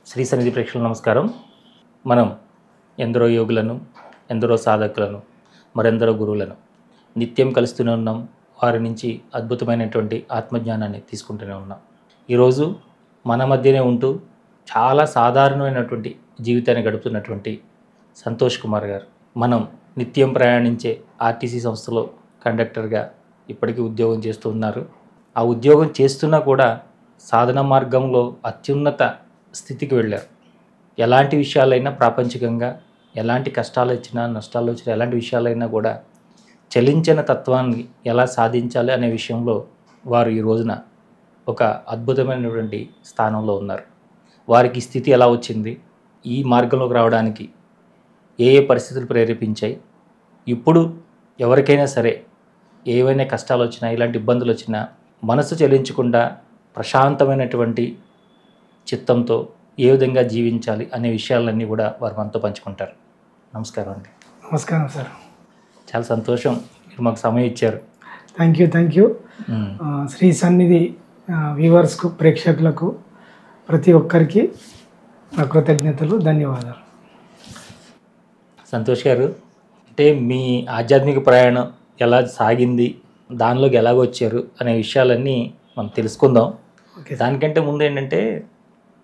శ్రీ సన్నిధి ప్రేక్షకులకు నమస్కారం. మనం ఎందరో యోగులను, ఎందరో సాధకులను, మరెందరో గురువులను నిత్యం కలుస్తూనే ఉన్నాం. వారి నుంచి అద్భుతమైనటువంటి ఆత్మజ్ఞానాన్ని తీసుకుంటూనే ఉన్నాం. ఈరోజు మన మధ్యనే ఉంటూ చాలా సాధారణమైనటువంటి జీవితాన్ని గడుపుతున్నటువంటి సంతోష్ కుమార్ గారు మనం నిత్యం ప్రయాణించే ఆర్టీసీ సంస్థలో కండక్టర్గా ఇప్పటికీ ఉద్యోగం చేస్తూ ఉన్నారు. ఆ ఉద్యోగం చేస్తున్నా కూడా సాధన మార్గంలో అత్యున్నత స్థితికి వెళ్ళారు. ఎలాంటి విషయాలైనా ప్రాపంచికంగా ఎలాంటి కష్టాలు వచ్చినా నష్టాలు వచ్చినా ఎలాంటి విషయాలైనా కూడా చలించిన తత్వాన్ని ఎలా సాధించాలి అనే విషయంలో వారు ఈ రోజున ఒక అద్భుతమైనటువంటి స్థానంలో ఉన్నారు. వారికి స్థితి ఎలా వచ్చింది, ఈ మార్గంలోకి రావడానికి ఏ ఏ పరిస్థితులు ప్రేరేపించాయి, ఇప్పుడు ఎవరికైనా సరే ఏవైనా కష్టాలు వచ్చినా ఇలాంటి ఇబ్బందులు వచ్చినా మనసు చెలించకుండా ప్రశాంతమైనటువంటి చిత్తంతో ఏ విధంగా జీవించాలి అనే విషయాలన్నీ కూడా వారు మనతో పంచుకుంటారు. నమస్కారం అండి. నమస్కారం సార్. చాలా సంతోషం మీరు మాకు సమయం ఇచ్చారు. Thank you. శ్రీ సన్నిధి వ్యూవర్స్కు, ప్రేక్షకులకు ప్రతి ఒక్కరికి నా కృతజ్ఞతలు, ధన్యవాదాలు. సంతోష్ గారు, అంటే మీ ఆధ్యాత్మిక ప్రయాణం ఎలా సాగింది, దానిలోకి ఎలాగొచ్చారు అనే విషయాలన్నీ మనం తెలుసుకుందాం. దానికంటే ముందు ఏంటంటే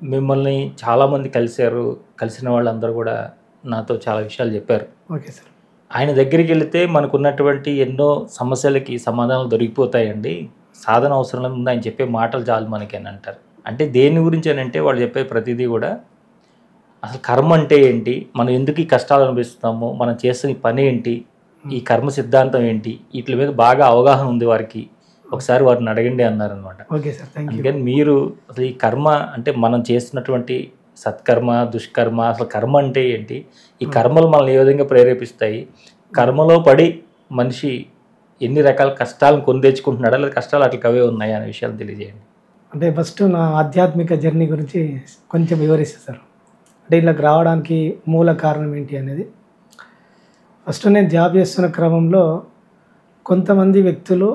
మిమ్మల్ని చాలామంది కలిసిన వాళ్ళందరూ కూడా నాతో చాలా విషయాలు చెప్పారు. Okay sir. ఆయన దగ్గరికి వెళితే మనకున్నటువంటి ఎన్నో సమస్యలకి సమాధానాలు దొరికిపోతాయండి, సాధన అవసరం లేదు, ఆయన చెప్పే మాటలు చాలు మనకి అని అంటారు. అంటే దేని గురించి అని అంటే వాళ్ళు చెప్పే ప్రతిదీ కూడా అసలు కర్మ అంటే ఏంటి, మనం ఎందుకు ఈ కష్టాలు అనిపిస్తున్నాము, మనం చేస్తున్న ఈ పని ఏంటి, ఈ కర్మ సిద్ధాంతం ఏంటి, వీటి మీద బాగా అవగాహన ఉంది వారికి, ఒకసారి వారిని అడగండి అన్నారనమాట. Okay sir, thank you. అందుకని మీరు అసలు ఈ కర్మ అంటే మనం చేస్తున్నటువంటి సత్కర్మ, దుష్కర్మ, అసలు కర్మ అంటే ఏంటి, ఈ కర్మలు మనల్ని ఏ విధంగా ప్రేరేపిస్తాయి, కర్మలో పడి మనిషి ఎన్ని రకాల కష్టాలను కొని తెచ్చుకుంటున్నాడా లేదా కష్టాలు అట్లా అవే ఉన్నాయి అనే విషయాలు తెలియజేయండి. అంటే ఫస్ట్ నా ఆధ్యాత్మిక జర్నీ గురించి కొంచెం వివరిస్తాను సార్. అంటే ఇలాకి రావడానికి మూల కారణం ఏంటి అనేది. ఫస్ట్ నేను జాబ్ చేస్తున్న క్రమంలో కొంతమంది వ్యక్తులు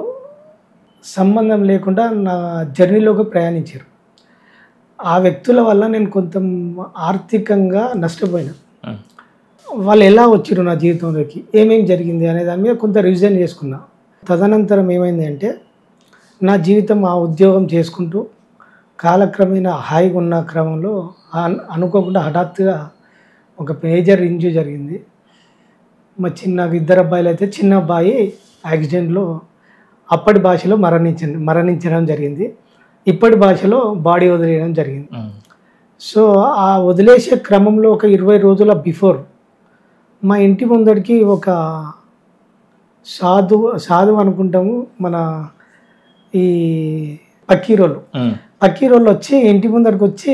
సంబంధం లేకుండా నా జర్నీలోకి ప్రయాణించారు. ఆ వ్యక్తుల వల్ల నేను కొంత ఆర్థికంగా నష్టపోయినా. వాళ్ళు ఎలా వచ్చారు నా జీవితంలోకి, ఏమేమి జరిగింది అనే దాని మీద కొంత రివిజన్ చేసుకున్నా. తదనంతరం ఏమైంది అంటే నా జీవితం ఆ ఉద్యోగం చేసుకుంటూ కాలక్రమేణా హాయిగా ఉన్న క్రమంలో అనుకోకుండా హఠాత్తుగా ఒక మేజర్ ఇంజరీ జరిగింది. నాకు 2 అబ్బాయిలు అయితే చిన్న అబ్బాయి యాక్సిడెంట్లో అప్పటి భాషలో మరణించడం జరిగింది. ఇప్పటి భాషలో బాడీ వదిలేయడం జరిగింది. సో ఆ వదిలేసే క్రమంలో ఒక 20 రోజుల బిఫోర్ మా ఇంటి ముందడికి ఒక సాధు అనుకుంటాము, మన ఈ పక్కీరోళ్ళు వచ్చి ఇంటి ముందరికి వచ్చి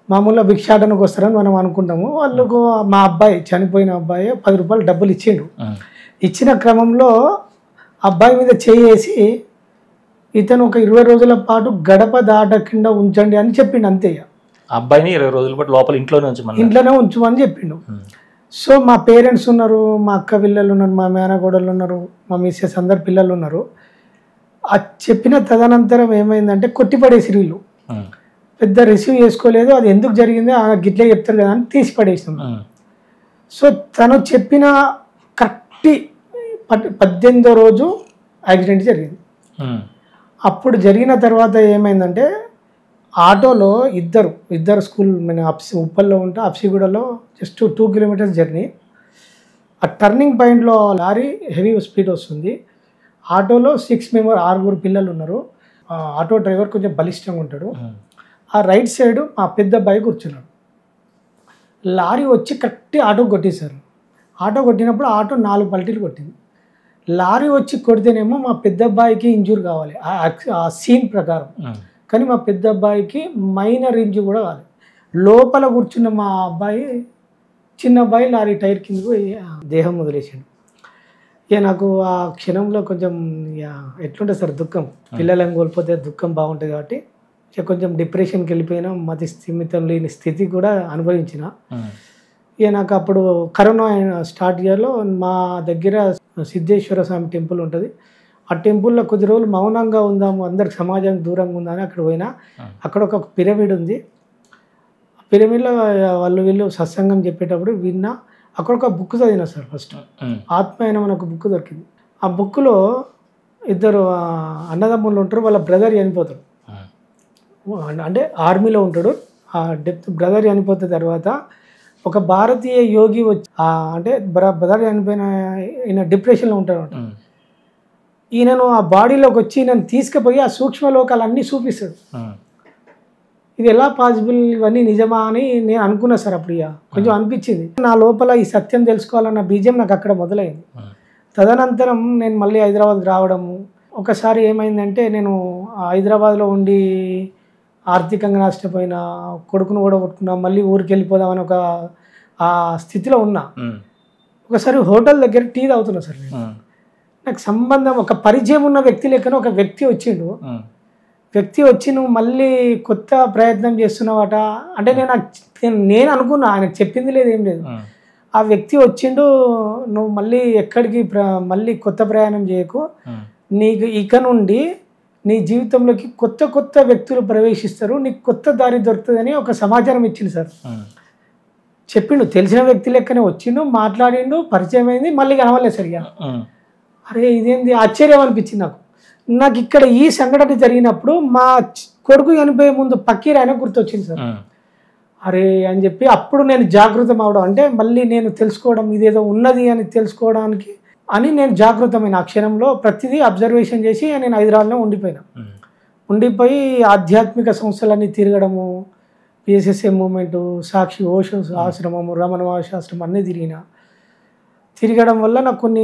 మామూలుగా భిక్షాటనకు వస్తారని మనం అనుకుంటాము. వాళ్ళకు మా అబ్బాయి, చనిపోయిన అబ్బాయి 10 రూపాయలు డబ్బులు ఇచ్చిండు. ఇచ్చిన క్రమంలో అబ్బాయి మీద చేసి ఇతను ఒక 20 రోజుల పాటు గడప దాటకుండా ఉంచండి అని చెప్పిండు. అంతే. అబ్బాయిని 20 రోజుల పాటు లోపల ఇంట్లోనే ఉంచమని చెప్పిండు. సో మా పేరెంట్స్ ఉన్నారు, మా అక్క పిల్లలు ఉన్నారు, మా మేనగోడలు ఉన్నారు, మా మిస్సెస్ అందరు పిల్లలు ఉన్నారు. ఆ చెప్పిన తదనంతరం ఏమైందంటే కొట్టిపడేసి వీళ్ళు పెద్ద రిసీవ్ చేసుకోలేదు. అది ఎందుకు జరిగిందో గిట్లే చెప్తారు కదా అని తీసి పడేసాం. సో తను చెప్పిన కరెక్ట్ 18వ రోజు యాక్సిడెంట్ జరిగింది. అప్పుడు జరిగిన తర్వాత ఏమైందంటే ఆటోలో ఇద్దరు స్కూల్ మన ఉప్పల్లో ఉంటే అప్సిగూడలో జస్ట్ 2 కిలోమీటర్స్ జర్నీ. ఆ టర్నింగ్ పాయింట్లో లారీ హెవీ స్పీడ్ వస్తుంది. ఆటోలో 6 పిల్లలు ఉన్నారు. ఆటో డ్రైవర్ కొంచెం బలిష్టంగా ఉంటాడు. ఆ రైట్ సైడ్ మా పెద్ద అబ్బాయి కూర్చున్నాడు. లారీ వచ్చి కరెక్ట్ ఆటో కొట్టేశారు. ఆటో కొట్టినప్పుడు ఆటో 4 పల్టీలు కొట్టింది. లారీ వచ్చి కొడితేనేమో మా పెద్ద అబ్బాయికి ఇంజూర్ కావాలి ఆ సీన్ ప్రకారం, కానీ మా పెద్ద అబ్బాయికి మైనర్ ఇంజూర్ కూడా కావాలి. లోపల కూర్చున్న మా అబ్బాయి, చిన్న అబ్బాయి లారీ టైర్ కింద పోయి దేహం వదిలేసాడు. నాకు ఆ క్షణంలో కొంచెం ఎట్లుంటుంది సార్, దుఃఖం. పిల్లలను కోల్పోతే దుఃఖం బాగుంటుంది కాబట్టి కొంచెం డిప్రెషన్కి వెళ్ళిపోయినా, మతి స్థిమితం లేని స్థితి కూడా అనుభవించిన. నాకు అప్పుడు కరోనా స్టార్ట్ ఇయర్లో మా దగ్గర సిద్ధేశ్వర స్వామి టెంపుల్ ఉంటుంది. ఆ టెంపుల్లో కొద్ది రోజులు మౌనంగా ఉందాము, అందరికి సమాజానికి దూరంగా ఉందని అక్కడ పోయినా. అక్కడ ఒక పిరమిడ్ ఉంది. పిరమిడ్లో వాళ్ళు వీళ్ళు సత్సంగం చెప్పేటప్పుడు విన్నా. అక్కడ ఒక బుక్ చదివినా సార్ ఫస్ట్. ఆత్మ అయిన మనకు బుక్ దొరికింది. ఆ బుక్లో ఇద్దరు అన్నదమ్ములు ఉంటారు, వాళ్ళ బ్రదర్ చనిపోతాడు. అంటే ఆర్మీలో ఉంటాడు. ఆ బ్రదర్ చనిపోయిన తర్వాత ఒక భారతీయ యోగి వచ్చి అంటే బ్రదర్ చనిపోయిన ఈయన డిప్రెషన్లో ఉంటాడు. ఈయనను ఆ బాడీలోకి వచ్చి ఈయనను తీసుకుపోయి ఆ సూక్ష్మ లోకాలన్నీ చూపిస్తాడు. ఇది ఎలా పాసిబుల్, ఇవన్నీ నిజమా అని నేను అనుకున్నా సార్. అప్పుడు కొంచెం అనిపించింది నా లోపల, ఈ సత్యం తెలుసుకోవాలన్న బీజం నాకు అక్కడ మొదలైంది. తదనంతరం నేను మళ్ళీ హైదరాబాద్కి రావడము. ఒకసారి ఏమైందంటే, నేను హైదరాబాద్లో ఉండి ఆర్థికంగా నష్టపోయిన, కొడుకును కూడా కొట్టుకున్నా, మళ్ళీ ఊరికి వెళ్ళిపోదామని ఒక ఆ స్థితిలో ఉన్నా. ఒకసారి హోటల్ దగ్గర టీ తాగుతున్నా సార్. నాకు సంబంధం, ఒక పరిచయం ఉన్న వ్యక్తి లెక్కన ఒక వ్యక్తి వచ్చిండు. వ్యక్తి వచ్చి నువ్వు మళ్ళీ కొత్త ప్రయత్నం చేస్తున్నావట అంటే నేను అనుకున్నా, ఆయనకు చెప్పింది లేదు, ఏం లేదు. ఆ వ్యక్తి వచ్చిండు, నువ్వు మళ్ళీ ఎక్కడికి మళ్ళీ కొత్త ప్రయాణం చేయకు, నీకు ఇక నుండి నీ జీవితంలోకి కొత్త కొత్త వ్యక్తులు ప్రవేశిస్తారు, నీకు కొత్త దారి దొరుకుతుందని ఒక సమాచారం ఇచ్చింది సార్. చెప్పిండు, తెలిసిన వ్యక్తి లెక్కనే వచ్చిండు, మాట్లాడిండు, పరిచయం అయింది, మళ్ళీ కనవలేదు సరిగా. అరే ఇదేంది ఆశ్చర్యం అనిపించింది నాకు ఇక్కడ ఈ సంఘటన జరిగినప్పుడు మా కొడుకు చనిపోయే ముందు పక్కీర్ ఆయన గుర్తొచ్చింది సార్. అరే అని చెప్పి అప్పుడు నేను జాగృతం అవడం, అంటే మళ్ళీ నేను తెలుసుకోవడం, ఇదేదో ఉన్నది అని తెలుసుకోవడానికి అని నేను జాగృతమైన ఆ క్షణంలో ప్రతిదీ అబ్జర్వేషన్ చేసి నేను హైదరాబాద్లో ఉండిపోయి ఆధ్యాత్మిక సంస్థలన్నీ తిరగడము, పిఎస్ఎస్ఏ మూమెంటు, సాక్షి ఓషో ఆశ్రమము, రమణ మహర్షి ఆశ్రమం అన్నీ తిరగడం వల్ల నాకు కొన్ని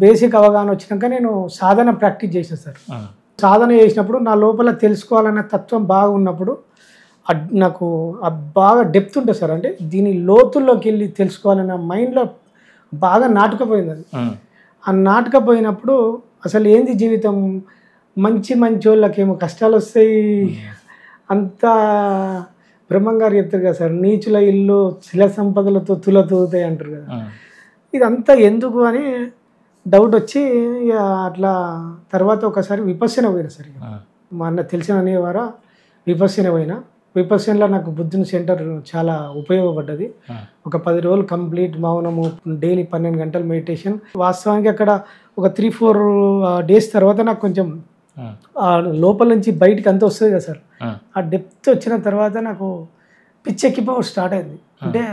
బేసిక్ అవగాహన వచ్చినాక నేను సాధన ప్రాక్టీస్ చేసిన సార్. సాధన చేసినప్పుడు నా లోపల తెలుసుకోవాలన్న తత్వం బాగా ఉన్నప్పుడు నాకు బాగా డెప్త్ ఉంటుంది సార్. అంటే దీని లోతుల్లోకి వెళ్ళి తెలుసుకోవాలన్న మైండ్లో బాగా నాటుకపోయింది అది. ఆ నాటుకపోయినప్పుడు అసలు ఏంది జీవితం, మంచి వాళ్ళకేమో కష్టాలు వస్తాయి, అంతా బ్రహ్మంగారు చెప్తారు కదా సార్, నీచుల ఇల్లు శిల సంపదలతో తులతూగుతాయి అంటారు కదా. ఇదంతా ఎందుకు అని డౌట్ వచ్చి అట్లా తర్వాత ఒకసారి విపස්සన పోయినా సార్. మా అన్న తెలిసిన అనేవారా విపස්සనలో నాకు బుద్ధుని సెంటర్ చాలా ఉపయోగపడ్డది. ఒక 10 రోజులు కంప్లీట్ మౌనము, డైలీ 12 గంటలు మెడిటేషన్. వాస్తవానికి అక్కడ ఒక 3-4 డేస్ తర్వాత నాకు కొంచెం లోపల నుంచి బయటికి అంతా వస్తుంది కదా సార్. ఆ డెప్త్ వచ్చిన తర్వాత నాకు పిచ్చెక్కిపోవడం స్టార్ట్ అయింది. అంటే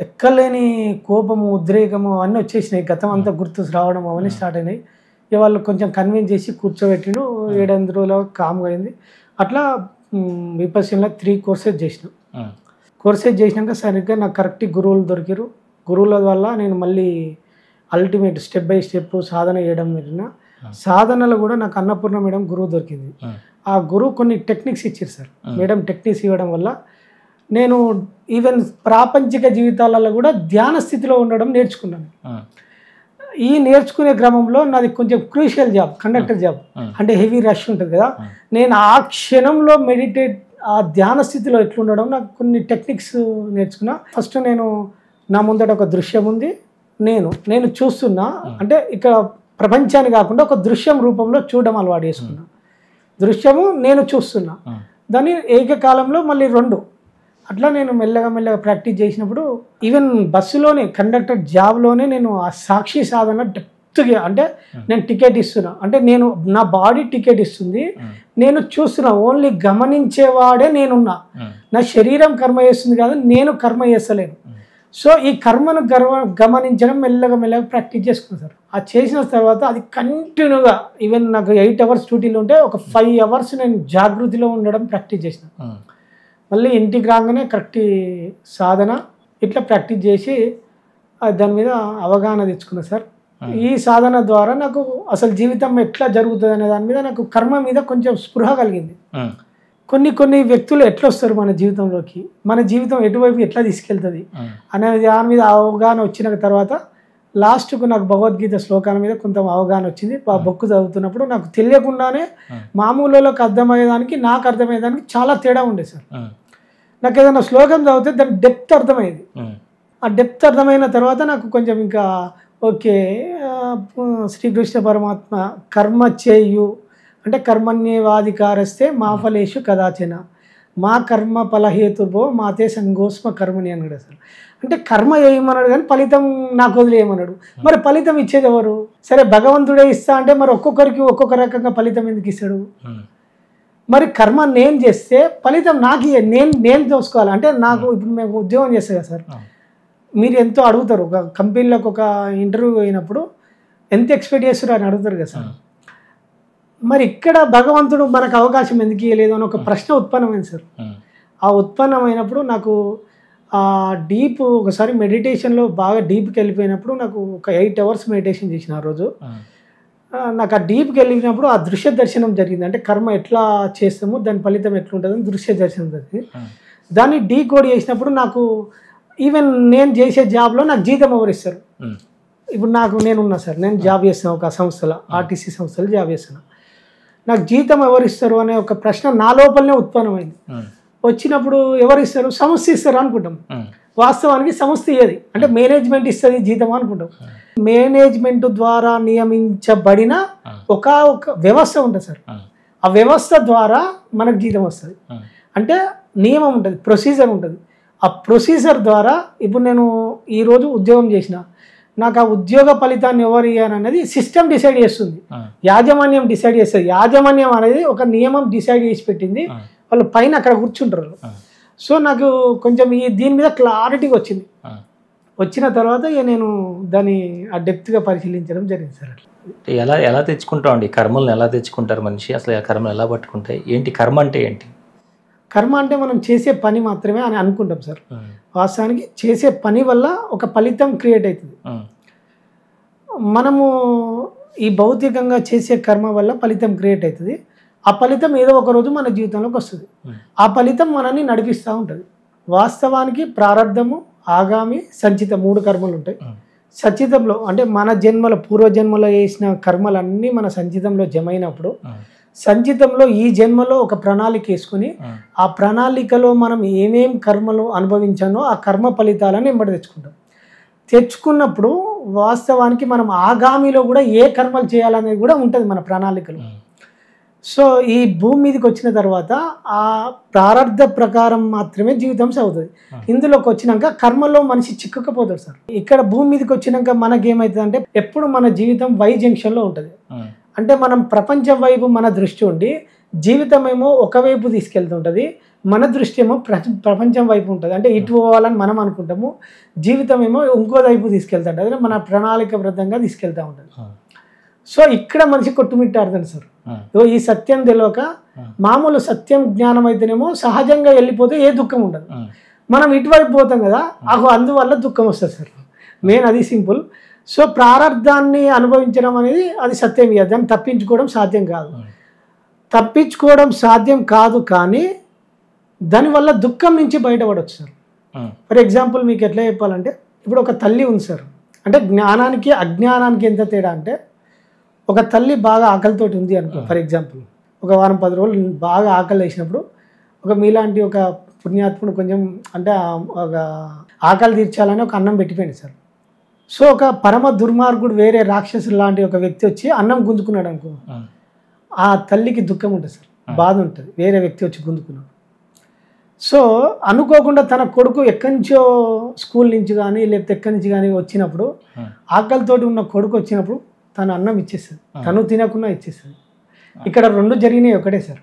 ఎక్కలేని కోపము, ఉద్రేకము అవన్నీ వచ్చేసినాయి. గతం అంతా గుర్తు రావడం అవన్నీ స్టార్ట్ అయినాయి. ఇక వాళ్ళు కొంచెం కన్విన్స్ చేసి కూర్చోబెట్టిండు. 7-8 రోజులు కామ్గా అయింది. అట్లా విపස්සనలో 3 కోర్సెస్ చేసినాం. కోర్సెస్ చేసినాక సరిగ్గా నాకు కరెక్ట్ గురువులు దొరికారు. గురువుల వల్ల నేను మళ్ళీ అల్టిమేట్ స్టెప్ బై స్టెప్ సాధన చేయడం జరిగిన. సాధనలో కూడా నాకు అన్నపూర్ణ మేడం గురువు దొరికింది. ఆ గురువు కొన్ని టెక్నిక్స్ ఇచ్చారు సార్. మేడం టెక్నిక్స్ ఇవ్వడం వల్ల నేను ఈవెన్ ప్రాపంచిక జీవితాలలో కూడా ధ్యాన స్థితిలో ఉండడం నేర్చుకున్నాను. ఈ నేర్చుకునే క్రమంలో నాది కొంచెం క్రూషియల్ జాబ్, కండక్టర్ జాబ్. అంటే హెవీ రష్ ఉంటుంది కదా. నేను ఆ క్షణంలో ఆ ధ్యాన స్థితిలో ఎట్లుండడం నాకు కొన్ని టెక్నిక్స్ నేర్చుకున్నా. ఫస్ట్ నేను నా ముందట ఒక దృశ్యం ఉంది, నేను చూస్తున్నా. అంటే ఇక ప్రపంచాన్ని కాకుండా ఒక దృశ్యం రూపంలో చూడడం అలవాటు చేసుకున్నా. దృశ్యము నేను చూస్తున్నా, దాన్ని ఏకకాలంలో మళ్ళీ 2. అట్లా నేను మెల్లగా ప్రాక్టీస్ చేసినప్పుడు ఈవెన్ బస్సులోనే కండక్టర్ జాబ్లోనే నేను ఆ సాక్షి సాధన డెప్త్గా, అంటే నేను టికెట్ ఇస్తున్నా, అంటే నా బాడీ టికెట్ ఇస్తుంది, నేను చూస్తున్నా, ఓన్లీ గమనించేవాడే నేనున్నా. నా శరీరం కర్మ చేస్తుంది కాదు, నేను కర్మ చేస్తలేను. సో ఈ కర్మను గమనించడం మెల్లగా ప్రాక్టీస్ చేసుకున్నాను సార్. అది చేసిన తర్వాత అది కంటిన్యూగా ఈవెన్ నాకు 8 అవర్స్ డ్యూటీలో ఉంటే ఒక 5 అవర్స్ నేను జాగృతిలో ఉండడం ప్రాక్టీస్ చేసిన. మళ్ళీ ఇంటికి రాగానే కరెక్ట్ సాధన ఇట్లా ప్రాక్టీస్ చేసి దాని మీద అవగాహన తెచ్చుకున్నా సార్. ఈ సాధన ద్వారా నాకు అసలు జీవితం ఎట్లా జరుగుతుంది అనే దాని మీద నాకు కర్మ మీద కొంచెం స్పృహ కలిగింది. కొన్ని వ్యక్తులు ఎట్లా వస్తారు మన జీవితంలోకి, మన జీవితం ఎటువైపు ఎట్లా తీసుకెళ్తుంది అనే దాని మీద అవగాహన వచ్చిన తర్వాత లాస్ట్కు నాకు భగవద్గీత శ్లోకాల మీద కొంత అవగాహన వచ్చింది. ఆ బుక్ చదువుతున్నప్పుడు నాకు తెలియకుండానే మామూలులోకి అర్థమయ్యేదానికి నాకు అర్థమయ్యేదానికి చాలా తేడా ఉండేది సార్. నాకు ఏదైనా శ్లోకం చదివితే దాని డెప్త్ అర్థమయ్యేది. ఆ డెప్త్ అర్థమైన తర్వాత నాకు కొంచెం ఇంకా ఓకే, శ్రీకృష్ణ పరమాత్మ కర్మ చేయు అంటే కర్మణ్యేవాధికారస్తే మా ఫలేషు కదాచన, మా కర్మ ఫలహేతుర్భో మాతే సంగోస్మ కర్మని అన్నాడు. అసలు అంటే కర్మ ఏమన్నాడు కానీ ఫలితం నాకు వదిలేయమన్నాడు. మరి ఫలితం ఇచ్చేది ఎవరు? సరే భగవంతుడే ఇస్తా అంటే మరి ఒక్కొక్కరికి ఒక్కొక్క రకంగా ఫలితం ఎందుకు ఇస్తాడు? మరి కర్మ నేను చేస్తే ఫలితం నాకు నేను చూసుకోవాలి. అంటే నాకు ఇప్పుడు మేము ఉద్యోగం చేస్తాం కదా సార్, మీరు ఎంతో అడుగుతారు. ఒక కంపెనీలోకి ఒక ఇంటర్వ్యూ అయినప్పుడు ఎంత ఎక్స్పెక్ట్ చేస్తారు అని అడుగుతారు కదా సార్. మరి ఇక్కడ భగవంతుడు మనకు అవకాశం ఎందుకు ఇవ్వలేదు అని ఒక ప్రశ్న ఉత్పన్నమైంది సార్. ఆ ఉత్పన్నమైనప్పుడు నాకు డీప్ ఒకసారి మెడిటేషన్లో బాగా డీప్కి వెళ్ళిపోయినప్పుడు నాకు ఒక 8 hours మెడిటేషన్ చేసిన ఆ రోజు. నాకు ఆ డీప్కి వెళ్ళినప్పుడు ఆ దృశ్య దర్శనం జరిగింది. అంటే కర్మ ఎట్లా చేస్తామో దాని ఫలితం ఎట్లుంటుందని దృశ్య దర్శనం జరిగింది. దాన్ని డీకోడ్ చేసినప్పుడు నాకు ఈవెన్ నేను చేసే జాబ్లో నాకు జీతం ఎవరిస్తారు? ఇప్పుడు నేనున్నా సార్, నేను జాబ్ చేస్తాను ఒక సంస్థలో, ఆర్టీసీ సంస్థలో జాబ్ చేస్తాను. నాకు జీతం ఎవరిస్తారు అనే ఒక ప్రశ్న నా లోపలనే ఉత్పన్నమైంది. వచ్చినప్పుడు ఎవరిస్తారు? సంస్థ ఇస్తారు అనుకుంటాం. వాస్తవానికి సంస్థ ఇయ్యది, అంటే మేనేజ్మెంట్ ఇస్తుంది జీతం అనుకుంటాం. మేనేజ్మెంట్ ద్వారా నియమించబడిన ఒక వ్యవస్థ ఉంటుంది సార్. ఆ వ్యవస్థ ద్వారా మనకు జీతం వస్తుంది. అంటే నియమం ఉంటుంది, ప్రొసీజర్ ఉంటుంది. ఆ ప్రొసీజర్ ద్వారా ఇప్పుడు నేను ఈరోజు ఉద్యోగం చేసిన, నాకు ఆ ఉద్యోగ ఫలితాన్ని ఎవరు ఇయ్యారు అనేది సిస్టమ్ డిసైడ్ చేస్తుంది, యాజమాన్యం డిసైడ్ చేస్తుంది. యాజమాన్యం అనేది ఒక నియమం డిసైడ్ చేసి పెట్టింది, వాళ్ళు పైన అక్కడ కూర్చుంటారు. సో నాకు కొంచెం దీని మీద క్లారిటీగా వచ్చింది. వచ్చిన తర్వాత ఇక నేను దాన్ని ఆ డెప్త్గా పరిశీలించడం జరిగింది సార్. ఎలా తెచ్చుకుంటాం అండి కర్మలను? ఎలా తెచ్చుకుంటారు మనిషి? అసలు ఆ కర్మలు ఎలా పట్టుకుంటాయి? ఏంటి కర్మ అంటే ఏంటి? కర్మ అంటే మనం చేసే పని మాత్రమే అని అనుకుంటాం సార్. వాస్తవానికి చేసే పని వల్ల ఒక ఫలితం క్రియేట్ అవుతుంది. మనము ఈ భౌతికంగా చేసే కర్మ వల్ల ఫలితం క్రియేట్ అవుతుంది. ఆ ఫలితం ఏదో ఒక రోజు మన జీవితంలోకి వస్తుంది. ఆ ఫలితం మనల్ని నడిపిస్తూ ఉంటుంది. వాస్తవానికి ప్రారంధము, ఆగామి, సంచిత 3 కర్మలు ఉంటాయి. సంచితంలో అంటే మన జన్మల పూర్వజన్మలో చేసిన కర్మలన్నీ మన సంచితంలో జమ అయినప్పుడు సంచితంలో ఈ జన్మలో ఒక ప్రణాళిక వేసుకుని ఆ ప్రణాళికలో మనం ఏమేం కర్మలు అనుభవించానో ఆ కర్మ ఫలితాలను వెంబడి తెచ్చుకున్నప్పుడు వాస్తవానికి మనం ఆగామిలో కూడా ఏ కర్మలు చేయాలనేది కూడా ఉంటుంది మన ప్రణాళికలో. సో ఈ భూమి మీదకి వచ్చిన తర్వాత ఆ ప్రారంధ ప్రకారం మాత్రమే జీవితం సాగుతుంది. ఇందులోకి వచ్చినాక కర్మలో మనిషి చిక్కుకపోతాడు సార్. ఇక్కడ భూమి మీదకి వచ్చినాక మనకేమవుతుంది అంటే ఎప్పుడు మన జీవితం వై జంక్షన్లో ఉంటుంది. అంటే మనం ప్రపంచం వైపు మన దృష్టి ఉండి జీవితం ఏమో ఒకవైపు తీసుకెళ్తుంటుంది, మన దృష్టి ఏమో ప్రపంచం వైపు ఉంటుంది. అంటే ఇటు పోవాలని మనం అనుకుంటాము, జీవితం ఏమో ఇంకో వైపు తీసుకెళ్తుంటుంది, అదే మన ప్రణాళికబద్ధంగా తీసుకెళ్తూ ఉంటుంది. సో ఇక్కడ మనిషి కొట్టుమిట్టాడుతుంది సార్. ఈ సత్యం తెలియక మామూలు సత్యం జ్ఞానం అయితేనేమో సహజంగా వెళ్ళిపోతే ఏ దుఃఖం ఉండదు. మనం ఇటువైపు పోతాం కదా, అందువల్ల దుఃఖం వస్తుంది సార్. మెయిన్ అది సింపుల్. సో ప్రారంధాన్ని అనుభవించడం అనేది అది సత్యం కాదు, దాన్ని తప్పించుకోవడం సాధ్యం కాదు. తప్పించుకోవడం సాధ్యం కాదు, కానీ దానివల్ల దుఃఖం నుంచి బయటపడవచ్చు సార్. ఫర్ ఎగ్జాంపుల్ మీకు ఎట్లా చెప్పాలంటే, ఇప్పుడు ఒక తల్లి ఉంది సార్. అంటే జ్ఞానానికి అజ్ఞానానికి ఎంత తేడా అంటే, ఒక తల్లి బాగా ఆకలితోటి ఉంది అనుకో. ఫర్ ఎగ్జాంపుల్ ఒక వారం 10 రోజులు బాగా ఆకలి వేసినప్పుడు ఒక మీలాంటి ఒక పుణ్యాత్ముడు కొంచెం అంటే ఒక ఆకలి తీర్చాలని ఒక అన్నం పెట్టిపోయింది సార్. సో ఒక పరమ దుర్మార్గుడు వేరే రాక్షసులు లాంటి ఒక వ్యక్తి వచ్చి అన్నం గుంజుకున్నాడు అనుకో, ఆ తల్లికి దుఃఖం ఉంటుంది సార్, బాధ ఉంటుంది వేరే వ్యక్తి వచ్చి గుంజుకున్నాడు. సో అనుకోకుండా తన కొడుకు ఎక్కడి నుంచో స్కూల్ నుంచి కానీ లేకపోతే ఎక్కడి నుంచి కానీ వచ్చినప్పుడు, ఆకలితోటి ఉన్న కొడుకు వచ్చినప్పుడు తను అన్నం ఇచ్చేస్తుంది, తను తినకుండా ఇచ్చేస్తుంది. ఇక్కడ 2 జరిగినాయి ఒకటే సార్,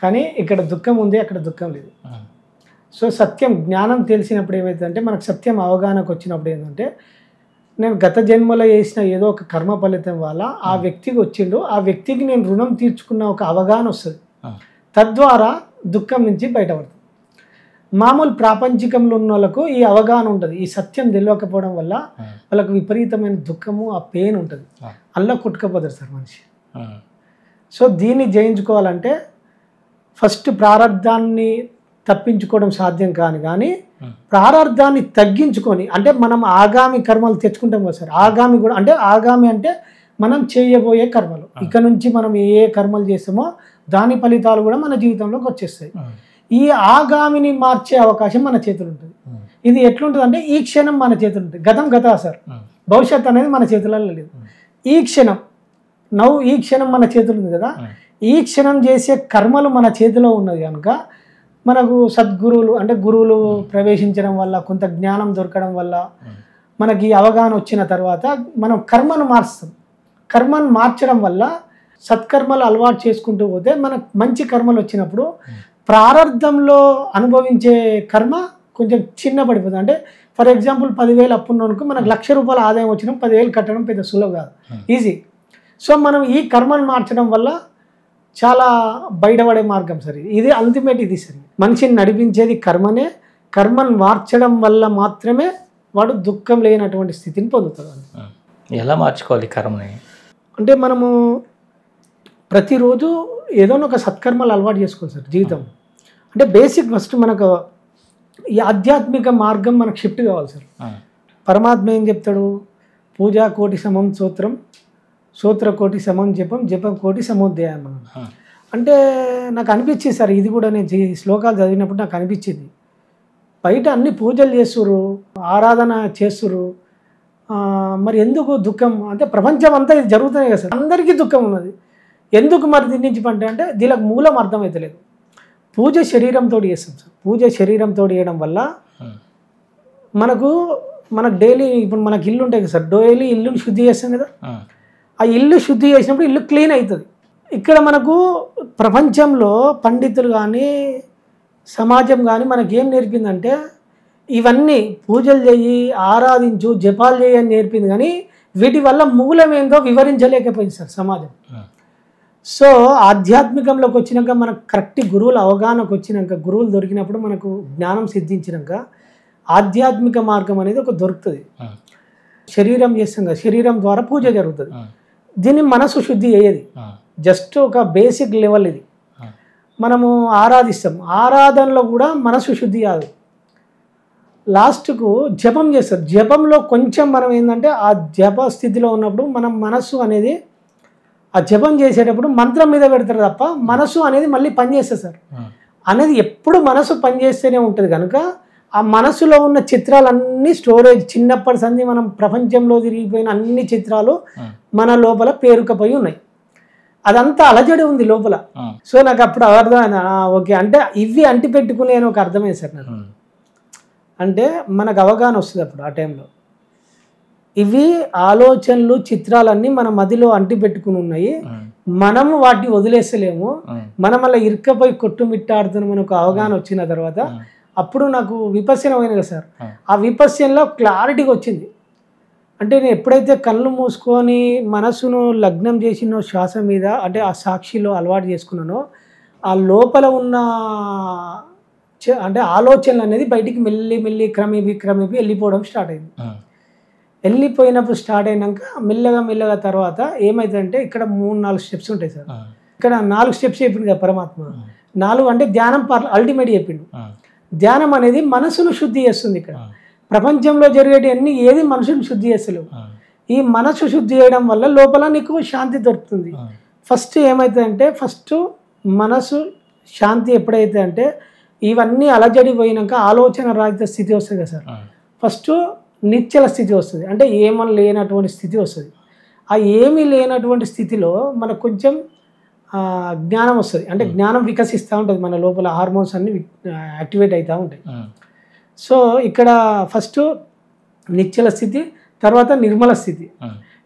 కానీ ఇక్కడ దుఃఖం ఉంది, అక్కడ దుఃఖం లేదు. సో సత్యం జ్ఞానం తెలిసినప్పుడు ఏమవుతుందంటే, మనకు సత్యం అవగాహనకు వచ్చినప్పుడు ఏంటంటే, నేను గత జన్మలో చేసిన ఏదో ఒక కర్మ ఫలితం వల్ల ఆ వ్యక్తికి వచ్చిండు, ఆ వ్యక్తికి నేను రుణం తీర్చుకున్న ఒక అవగాహన వస్తుంది. తద్వారా దుఃఖం నుంచి బయటపడుతుంది. మామూలు ప్రాపంచికంలో ఉన్న వాళ్ళకు ఈ అవగాహన ఉంటుంది, ఈ సత్యం తెలియకపోవడం వల్ల వాళ్ళకు విపరీతమైన దుఃఖము, ఆ పెయిన్ ఉంటుంది, అల్లా కొట్టుకపోతారు సార్ మనిషి. సో దీన్ని జయించుకోవాలంటే ఫస్ట్ ప్రారంధాన్ని తప్పించుకోవడం సాధ్యం కానీ ప్రారంధాన్ని తగ్గించుకొని, అంటే మనం ఆగామి కర్మలు తెచ్చుకుంటాం కదా సార్. ఆగామి కూడా అంటే ఆగామి అంటే మనం చేయబోయే కర్మలు. ఇక్కడ నుంచి మనం ఏ కర్మలు చేస్తామో దాని ఫలితాలు కూడా మన జీవితంలోకి వచ్చేస్తాయి. ఈ ఆగామిని మార్చే అవకాశం మన చేతులు ఉంటుంది. ఇది ఎట్లుంటుంది అంటే, ఈ క్షణం మన చేతులు ఉంటుంది. గతం సార్, భవిష్యత్ అనేది మన చేతులలో లేదు. ఈ క్షణం ఈ క్షణం మన చేతులు ఉంది కదా, ఈ క్షణం చేసే కర్మలు మన చేతిలో ఉన్నది కనుక మనకు సద్గురువులు అంటే గురువులు ప్రవేశించడం వల్ల కొంత జ్ఞానం దొరకడం వల్ల మనకి అవగాహన వచ్చిన తర్వాత మనం కర్మను మారుస్తాం. కర్మను మార్చడం వల్ల సత్కర్మలు అలవాటు చేసుకుంటూ పోతే మనకు మంచి కర్మలు వచ్చినప్పుడు ప్రారంధంలో అనుభవించే కర్మ కొంచెం చిన్న పడిపోతుంది. అంటే ఫర్ ఎగ్జాంపుల్ 10,000 అప్పున్నోనుకు మనకు ₹1,00,000 ఆదాయం వచ్చినా 10,000 కట్టడం పెద్ద సులభం కాదు, ఈజీ. సో మనం ఈ కర్మను మార్చడం వల్ల చాలా బయటపడే మార్గం సార్ ఇది అల్టిమేట్. ఇది సరే మనిషిని నడిపించేది కర్మనే. కర్మను మార్చడం వల్ల మాత్రమే వాడు దుఃఖం లేనటువంటి స్థితిని పొందుతాడు. ఎలా మార్చుకోవాలి కర్మని? అంటే మనము ప్రతిరోజు ఏదో ఒక సత్కర్మలు అలవాటు చేసుకోవాలి సార్ జీవితం. అంటే బేసిక్ ఫస్ట్ మనకు ఈ ఆధ్యాత్మిక మార్గం మనకు షిఫ్ట్ కావాలి సార్. పరమాత్మ ఏం చెప్తాడు? పూజా కోటి సమం స్తోత్రం, స్తోత్ర కోటి సమం జపం, జపం కోటి సమోధ్యాయం. అంటే నాకు అనిపించింది సార్, ఇది కూడా నేను ఈ శ్లోకాలు చదివినప్పుడు నాకు అనిపించింది, బయట అన్ని పూజలు చేస్తుర్రు, ఆరాధన చేస్తుర్రు, మరి ఎందుకు దుఃఖం? అంటే ప్రపంచం అంతా ఇది జరుగుతున్నాయి కదా సార్, అందరికీ దుఃఖం ఉన్నది, ఎందుకు మరి దీని నుంచి పంట అంటే దీనికి మూలం అర్థమవుతలేదు. పూజ శరీరంతో చేస్తాం సార్. పూజ శరీరంతో చేయడం వల్ల మనకు డైలీ ఇప్పుడు మనకి ఇల్లు ఉంటాయి కదా సార్, డైలీ ఇల్లుని శుద్ధి చేస్తాం కదా, ఆ ఇల్లు శుద్ధి చేసినప్పుడు ఇల్లు క్లీన్ అవుతుంది. ఇక్కడ మనకు ప్రపంచంలో పండితులు కానీ సమాజం కానీ మనకేం నేర్పిందంటే ఇవన్నీ పూజలు చేయి, ఆరాధించు, జపాలు చేయి అని నేర్పింది, కానీ వీటి వల్ల మూలం ఏందో వివరించలేకపోయింది సార్ సమాజం. సో ఆధ్యాత్మికంలోకి వచ్చినాక మనకు కరెక్ట్ గురువుల అవగాహనకు వచ్చినాక, గురువులు దొరికినప్పుడు మనకు జ్ఞానం సిద్ధించినాక ఆధ్యాత్మిక మార్గం అనేది ఒక దొరుకుతుంది. శరీరం చేస్తాం కదా, శరీరం ద్వారా పూజ జరుగుతుంది, దీన్ని మనసు శుద్ధి అయ్యేది. జస్ట్ ఒక బేసిక్ లెవెల్ ఇది. మనము ఆరాధిస్తాం, ఆరాధనలో కూడా మనసు శుద్ధి కాదు, లాస్ట్కు జపం చేస్తారు. జపంలో కొంచెం మనం ఏంటంటే ఆ జప స్థితిలో ఉన్నప్పుడు మనం మనస్సు అనేది ఆ జపం చేసేటప్పుడు మంత్రం మీద పెడతారు తప్ప మనసు అనేది మళ్ళీ పనిచేస్తుంది సార్. అనేది ఎప్పుడు మనసు పనిచేస్తూనే ఉంటుంది కనుక ఆ మనసులో ఉన్న చిత్రాలన్నీ స్టోరేజ్, చిన్నప్పటి సంది మనం ప్రపంచంలో తిరిగిపోయిన అన్ని చిత్రాలు మన లోపల పేరుకపోయి ఉన్నాయి, అదంతా అలజడి ఉంది లోపల. సో నాకు అప్పుడు అర్థం, ఓకే అంటే ఇవి అంటి పెట్టుకునే అని ఒక అర్థమైంది సార్ నాకు. అంటే మనకు అవగాహన వస్తుంది అప్పుడు ఆ టైంలో, ఇవి ఆలోచనలు చిత్రాలన్నీ మన మదిలో అంటి పెట్టుకుని ఉన్నాయి, మనము వాటిని వదిలేస్తలేము, మనం అలా ఇరుక్కపోయి కొట్టుమిట్టాడుతున్నాం అని ఒక అవగాహన వచ్చిన తర్వాత అప్పుడు నాకు విపස්සన పోయిన కదా సార్. ఆ విపස්සనలో క్లారిటీగా వచ్చింది. అంటే నేను ఎప్పుడైతే కళ్ళు మూసుకొని మనసును లగ్నం చేసినో శ్వాస మీద, అంటే ఆ సాక్షిలో అలవాటు చేసుకున్నానో, ఆ లోపల ఉన్న అంటే ఆలోచనలు అనేది బయటికి మెల్లి క్రమేపీ వెళ్ళిపోవడం స్టార్ట్ అయింది. వెళ్ళిపోయినప్పుడు స్టార్ట్ అయినాక మెల్లగా తర్వాత ఏమైందంటే ఇక్కడ 3-4 స్టెప్స్ ఉంటాయి సార్. ఇక్కడ 4 స్టెప్స్ చెప్పింది కదా పరమాత్మ. 4 అంటే ధ్యానం అల్టిమేట్ చెప్పిండు. ధ్యానం అనేది మనసును శుద్ధి చేస్తుంది. ఇక్కడ ప్రపంచంలో జరిగేటివన్నీ ఏది మనసును శుద్ధి చేస్తలేవు. ఈ మనసు శుద్ధి చేయడం వల్ల లోపల నీకు శాంతి దొరుకుతుంది. ఫస్ట్ ఏమవుతుందంటే ఫస్ట్ మనసు శాంతి ఎప్పుడైతే అంటే ఇవన్నీ అలజడి పోయినాక ఆలోచన రహిత స్థితి వస్తుంది కదా సార్. ఫస్ట్ నిశ్చల స్థితి వస్తుంది, అంటే ఏమని లేనటువంటి స్థితి వస్తుంది. ఆ ఏమీ లేనటువంటి స్థితిలో మనకు కొంచెం జ్ఞానం వస్తుంది, అంటే జ్ఞానం వికసిస్తూ ఉంటుంది, మన లోపల హార్మోన్స్ అన్నీ యాక్టివేట్ అవుతూ ఉంటాయి. సో ఇక్కడ ఫస్ట్ నిశ్చల స్థితి, తర్వాత నిర్మల స్థితి.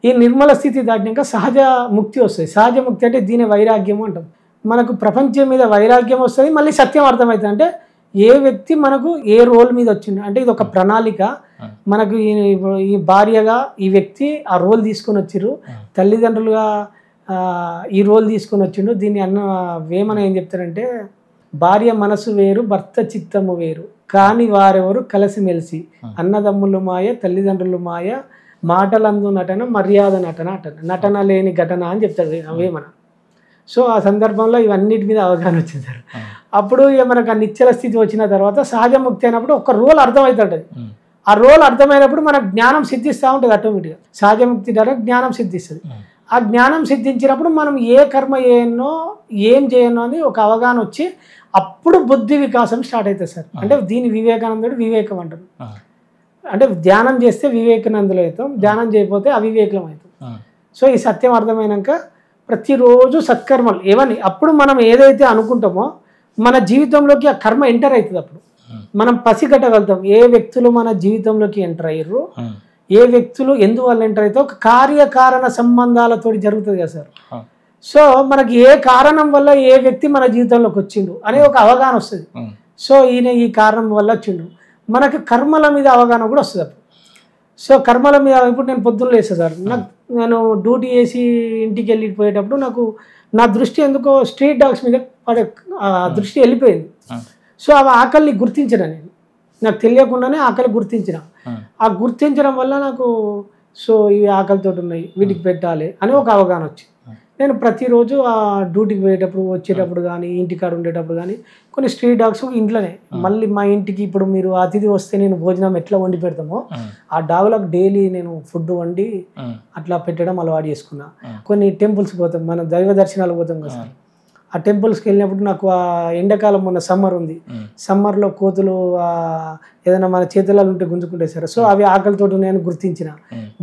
ఈ నిర్మల స్థితి దాటినాక సహజ ముక్తి వస్తుంది. సహజ ముక్తి అంటే దీని వైరాగ్యం అంటాం. మనకు ప్రపంచం మీద వైరాగ్యం వస్తుంది, మళ్ళీ సత్యం అర్థమవుతుంది. అంటే ఏ వ్యక్తి మనకు ఏ రోల్ మీద వచ్చింది అంటే ఇది ఒక ప్రణాళిక. మనకు ఈ భార్యగా ఈ వ్యక్తి ఆ రోల్ తీసుకొని వచ్చిర్రు, తల్లిదండ్రులుగా ఈ రోల్ తీసుకొని వచ్చిండు. దీన్ని వేమన ఏం చెప్తారంటే, భార్య మనసు వేరు భర్త చిత్తము వేరు, కానీ వారెవరు కలిసిమెలిసి, అన్నదమ్ములు మాయ తల్లిదండ్రులు మాయ, మాటలందు నటన మర్యాద నటన లేని ఘటన అని చెప్తాడు వేమన. సో ఆ సందర్భంలో ఇవన్నిటి మీద అవగాహన వచ్చింది సార్. అప్పుడు ఇక మనకు ఆ నిశ్చల స్థితి వచ్చిన తర్వాత సహజ ముక్తి అయినప్పుడు ఒక రోల్ అర్థమవుతుంటుంది. ఆ రోల్ అర్థమైనప్పుడు మనకు జ్ఞానం సిద్ధిస్తూ ఉంటుంది ఆటోమేటిక్గా. సహజ ముక్తి ద్వారా జ్ఞానం సిద్ధిస్తుంది. ఆ జ్ఞానం సిద్ధించినప్పుడు మనం ఏ కర్మ చేయనో ఏం చేయనో అని ఒక అవగాహన వచ్చి అప్పుడు బుద్ధి వికాసం స్టార్ట్ అవుతుంది సార్. అంటే దీని వివేకానందుడు వివేకం అంటారు. అంటే ధ్యానం చేస్తే వివేకానందులు అవుతాం, ధ్యానం చేయకపోతే అవివేకం అవుతాం. సో ఈ సత్యం అర్థమైనాక ప్రతిరోజు సత్కర్మలు ఏమని అప్పుడు మనం ఏదైతే అనుకుంటామో మన జీవితంలోకి ఆ కర్మ ఎంటర్ అవుతుంది. అప్పుడు మనం పసిగట్టగలుగుతాం ఏ వ్యక్తులు మన జీవితంలోకి ఎంటర్ అయ్యారు, ఏ వ్యక్తులు ఎందువల్ల ఎంటర్ అయితే ఒక కార్యకారణ సంబంధాలతో జరుగుతుంది కదా సార్. సో మనకి ఏ కారణం వల్ల ఏ వ్యక్తి మన జీవితంలోకి వచ్చిండు అనే ఒక అవగాహన వస్తుంది. సో ఈయన ఈ కారణం వల్ల వచ్చిండు, మనకి కర్మల మీద అవగాహన కూడా వస్తుంది అప్పుడు. సో కర్మల మీద ఇప్పుడు నేను పొద్దున్న లేసా సార్, నేను డ్యూటీ చేసి ఇంటికి వెళ్ళిపోయేటప్పుడు నాకు నా దృష్టి ఎందుకో స్ట్రీట్ డాగ్స్ మీద పడే దృష్టి వెళ్ళిపోయింది. సో అవి ఆకలిని గుర్తించిన, నేను నాకు తెలియకుండానే ఆకలి గుర్తించిన. ఆ గుర్తించడం వల్ల నాకు సో ఇవి ఆకలితో ఉన్నాయి, వీటికి పెట్టాలి అని ఒక అవగాహన వచ్చింది. నేను ప్రతిరోజు ఆ డ్యూటీకి పోయేటప్పుడు వచ్చేటప్పుడు కానీ ఇంటికాడ ఉండేటప్పుడు కానీ కొన్ని స్ట్రీట్ డాగ్స్ ఇంట్లోనే మళ్ళీ మా ఇంటికి ఇప్పుడు మీరు అతిథి వస్తే నేను భోజనం ఎట్లా వండి పెడతామో ఆ డాగులకు డైలీ నేను ఫుడ్ వండి అట్లా పెట్టడం అలవాటు చేసుకున్నా. కొన్ని టెంపుల్స్కి పోతాం, మన దైవ దర్శనాలకు పోతాం కదా సార్. ఆ టెంపుల్స్కి వెళ్ళినప్పుడు నాకు ఆ ఎండాకాలం మొన్న సమ్మర్ ఉంది, సమ్మర్లో కోతులు ఏదైనా మన చేతులలో ఉంటే గుంజుకుంటే సార్. సో అవి ఆకలితో నేను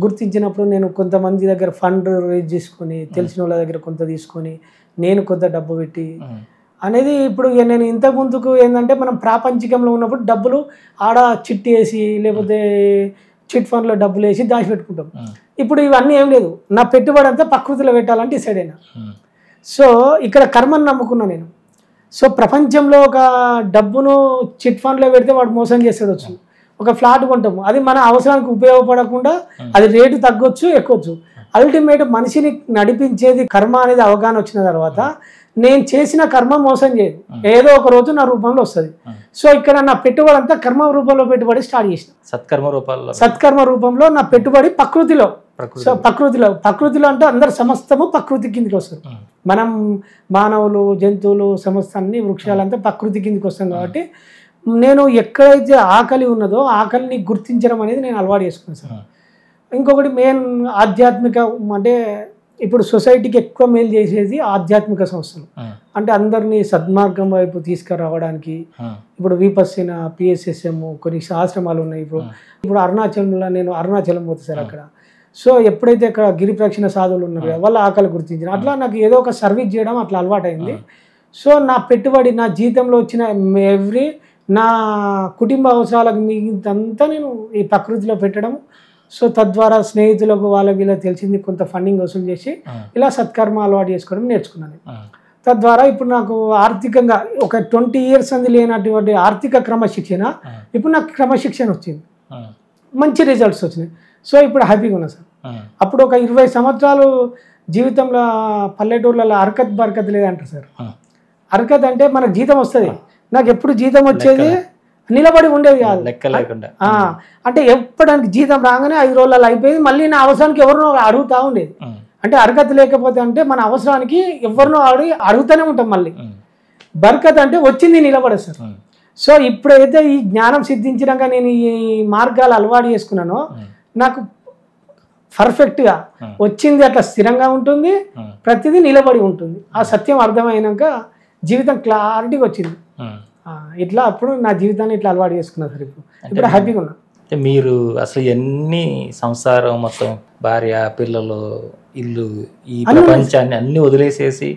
గుర్తించినప్పుడు నేను కొంతమంది దగ్గర ఫండ్ రేజ్ చేసుకొని తెలిసిన వాళ్ళ దగ్గర కొంత తీసుకొని నేను కొంత డబ్బు పెట్టి అనేది. ఇప్పుడు నేను ఇంతకు ముందుకు ఏంటంటే మనం ప్రాపంచికంలో ఉన్నప్పుడు డబ్బులు ఆడ చిట్టి వేసి లేకపోతే చిట్ ఫండ్లో డబ్బులు వేసి దాచిపెట్టుకుంటాం. ఇప్పుడు ఇవన్నీ ఏం లేదు, నా పెట్టుబడి అంతా ప్రకృతిలో పెట్టాలంటే డిసైడ్ అయినా. సో ఇక్కడ కర్మను నమ్ముకున్నా నేను. సో ప్రపంచంలో ఒక డబ్బును చిట్ ఫండ్లో పెడితే వాడు మోసం చేస్తాడు. వచ్చు ఒక ఫ్లాట్ కొంటాము, అది మన అవసరానికి ఉపయోగపడకుండా అది రేటు తగ్గొచ్చు ఎక్కొచ్చు. అల్టిమేట్ మనిషిని నడిపించేది కర్మ అనేది అవగాహన వచ్చిన తర్వాత నేను చేసిన కర్మ మోసం చేయదు, ఏదో ఒక రోజు నా రూపంలో వస్తుంది. సో ఇక్కడ నా పెట్టుబడి అంతా కర్మ రూపంలో పెట్టుబడి స్టార్ట్ చేసిన, సత్కర్మ రూపంలో నా పెట్టుబడి ప్రకృతిలో. సో ప్రకృతిలో అంటే అందరు సమస్తము ప్రకృతి కిందికి వస్తారు. మనం మానవులు జంతువులు సమస్త అన్ని వృక్షాలంతా ప్రకృతి కిందికి వస్తాం. కాబట్టి నేను ఎక్కడైతే ఆకలి ఉన్నదో ఆకలిని గుర్తించడం అనేది నేను అలవాటు చేసుకున్నాను సార్. ఇంకొకటి మెయిన్ ఆధ్యాత్మిక అంటే ఇప్పుడు సొసైటీకి ఎక్కువ మేలు చేసేది ఆధ్యాత్మిక సంస్థలు. అంటే అందరినీ సద్మార్గం వైపు తీసుకురావడానికి ఇప్పుడు విపస్సన PSSM కొన్ని ఆశ్రమాలు ఉన్నాయి. ఇప్పుడు అరుణాచలంలో నేను అరుణాచలం పోతా సార్. అక్కడ సో ఎప్పుడైతే అక్కడ గిరి ప్రదక్షిణ సాధువులు ఉన్నారు కదా వాళ్ళ ఆకలి గుర్తించిన అట్లా నాకు ఏదో ఒక సర్వీస్ చేయడం అట్లా అలవాటైంది. సో నా పెట్టుబడి నా జీతంలో వచ్చిన నా కుటుంబ అవసరాలకు మిగతాంతా నేను ఈ ప్రకృతిలో పెట్టడం. సో తద్వారా స్నేహితులకు వాళ్ళకి ఇలా తెలిసింది కొంత ఫండింగ్ వసూలు చేసి ఇలా సత్కర్మ అలవాటు చేసుకోవడం నేర్చుకున్నాను. తద్వారా ఇప్పుడు నాకు ఆర్థికంగా ఒక 20 years అంది లేనటువంటి ఆర్థిక క్రమశిక్షణ ఇప్పుడు నాకు క్రమశిక్షణ వచ్చింది, మంచి రిజల్ట్స్ వచ్చినాయి. సో ఇప్పుడు హ్యాపీగా ఉన్నా సార్. అప్పుడు ఒక 20 సంవత్సరాలు జీవితంలో పల్లెటూర్లలో అరకత్ బరకత్ లేదంటారు సార్. అరకత్ అంటే మనకు జీతం వస్తుంది, నాకు ఎప్పుడు జీతం వచ్చేది నిలబడి ఉండేది కాదు, అంటే ఎప్పటికి జీతం రాగానే 5 రోజులలో అయిపోయింది. మళ్ళీ నా అవసరానికి ఎవరినో అడుగుతూ ఉండేది. అంటే అరకత్ లేకపోతే అంటే మన అవసరానికి ఎవరినో అడుగుతూనే ఉంటాం. మళ్ళీ బరకత్ అంటే వచ్చింది నిలబడదు సార్. సో ఇప్పుడైతే ఈ జ్ఞానం సిద్ధించినాక నేను ఈ మార్గాలు అలవాటు చేసుకున్నానో నాకు పర్ఫెక్ట్గా వచ్చింది, అట్లా స్థిరంగా ఉంటుంది, ప్రతిదీ నిలబడి ఉంటుంది. ఆ సత్యం అర్థమైనాక జీవితం క్లారిటీగా వచ్చింది. ఇట్లా అప్పుడు నా జీవితాన్ని ఇట్లా అలవాటు చేసుకున్నా సార్. ఇప్పుడు హ్యాపీగా ఉన్నా. మీరు అసలు ఎన్ని సంసారం మొత్తం భార్య పిల్లలు ఇల్లు ఈ ప్రపంచాన్ని అన్ని వదిలేసేసి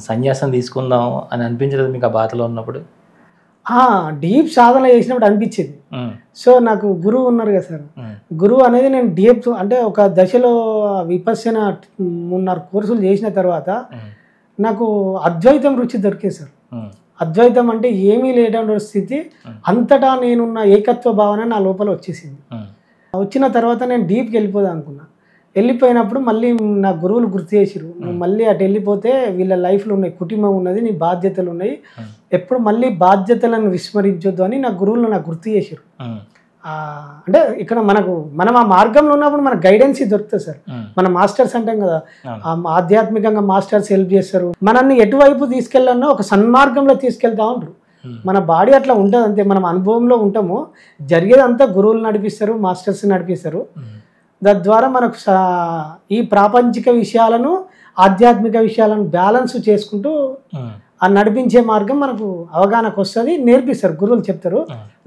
సన్యాసం తీసుకుందాం అని అనిపించలేదు మీకు ఆ బాధలో ఉన్నప్పుడు? డీప్ సాధన చేసినప్పుడు అనిపించింది. సో నాకు గురువు ఉన్నారు కదా సార్, గురువు అనేది నేను డీప్ అంటే ఒక దశలో విపస్సన 3 కోర్సులు చేసిన తర్వాత నాకు అద్వైతం రుచి దొరికేది సార్. అద్వైతం అంటే ఏమీ లేనటువంటి స్థితి, అంతటా నేనున్న ఏకత్వ భావన నా లోపల వచ్చేసింది. వచ్చిన తర్వాత నేను డీప్కి వెళ్ళిపోదాం అనుకున్నా. వెళ్ళిపోయినప్పుడు మళ్ళీ నా గురువులు గుర్తు చేసిరు, నువ్వు మళ్ళీ అటు వెళ్ళిపోతే వీళ్ళ లైఫ్లో ఉన్నాయి, కుటుంబం ఉన్నది, నీ బాధ్యతలు ఉన్నాయి, ఎప్పుడు మళ్ళీ బాధ్యతలను విస్మరించొద్దు అని నా గురువులు నాకు గుర్తు చేసిరు. అంటే ఇక్కడ మనం ఆ మార్గంలో ఉన్నప్పుడు మనకు గైడెన్స్ దొరుకుతుంది సార్. మన మాస్టర్స్ అంటాం కదా, ఆధ్యాత్మికంగా మాస్టర్స్ హెల్ప్ చేస్తారు, మనల్ని ఎటువైపు తీసుకెళ్ళాలన్నా ఒక సన్మార్గంలో తీసుకెళ్తా ఉంటారు. మన బాడీ అట్లా ఉంటుంది అంతే, మనం అనుభవంలో ఉంటాము, జరిగేదంతా గురువులు నడిపిస్తారు, మాస్టర్స్ నడిపిస్తారు. తద్వారా మనకు ఈ ప్రాపంచిక విషయాలను ఆధ్యాత్మిక విషయాలను బ్యాలెన్స్ చేసుకుంటూ ఆ నడిపించే మార్గం మనకు అవగాహనకు వస్తుంది, నేర్పిస్తారు, గురువులు చెప్తారు.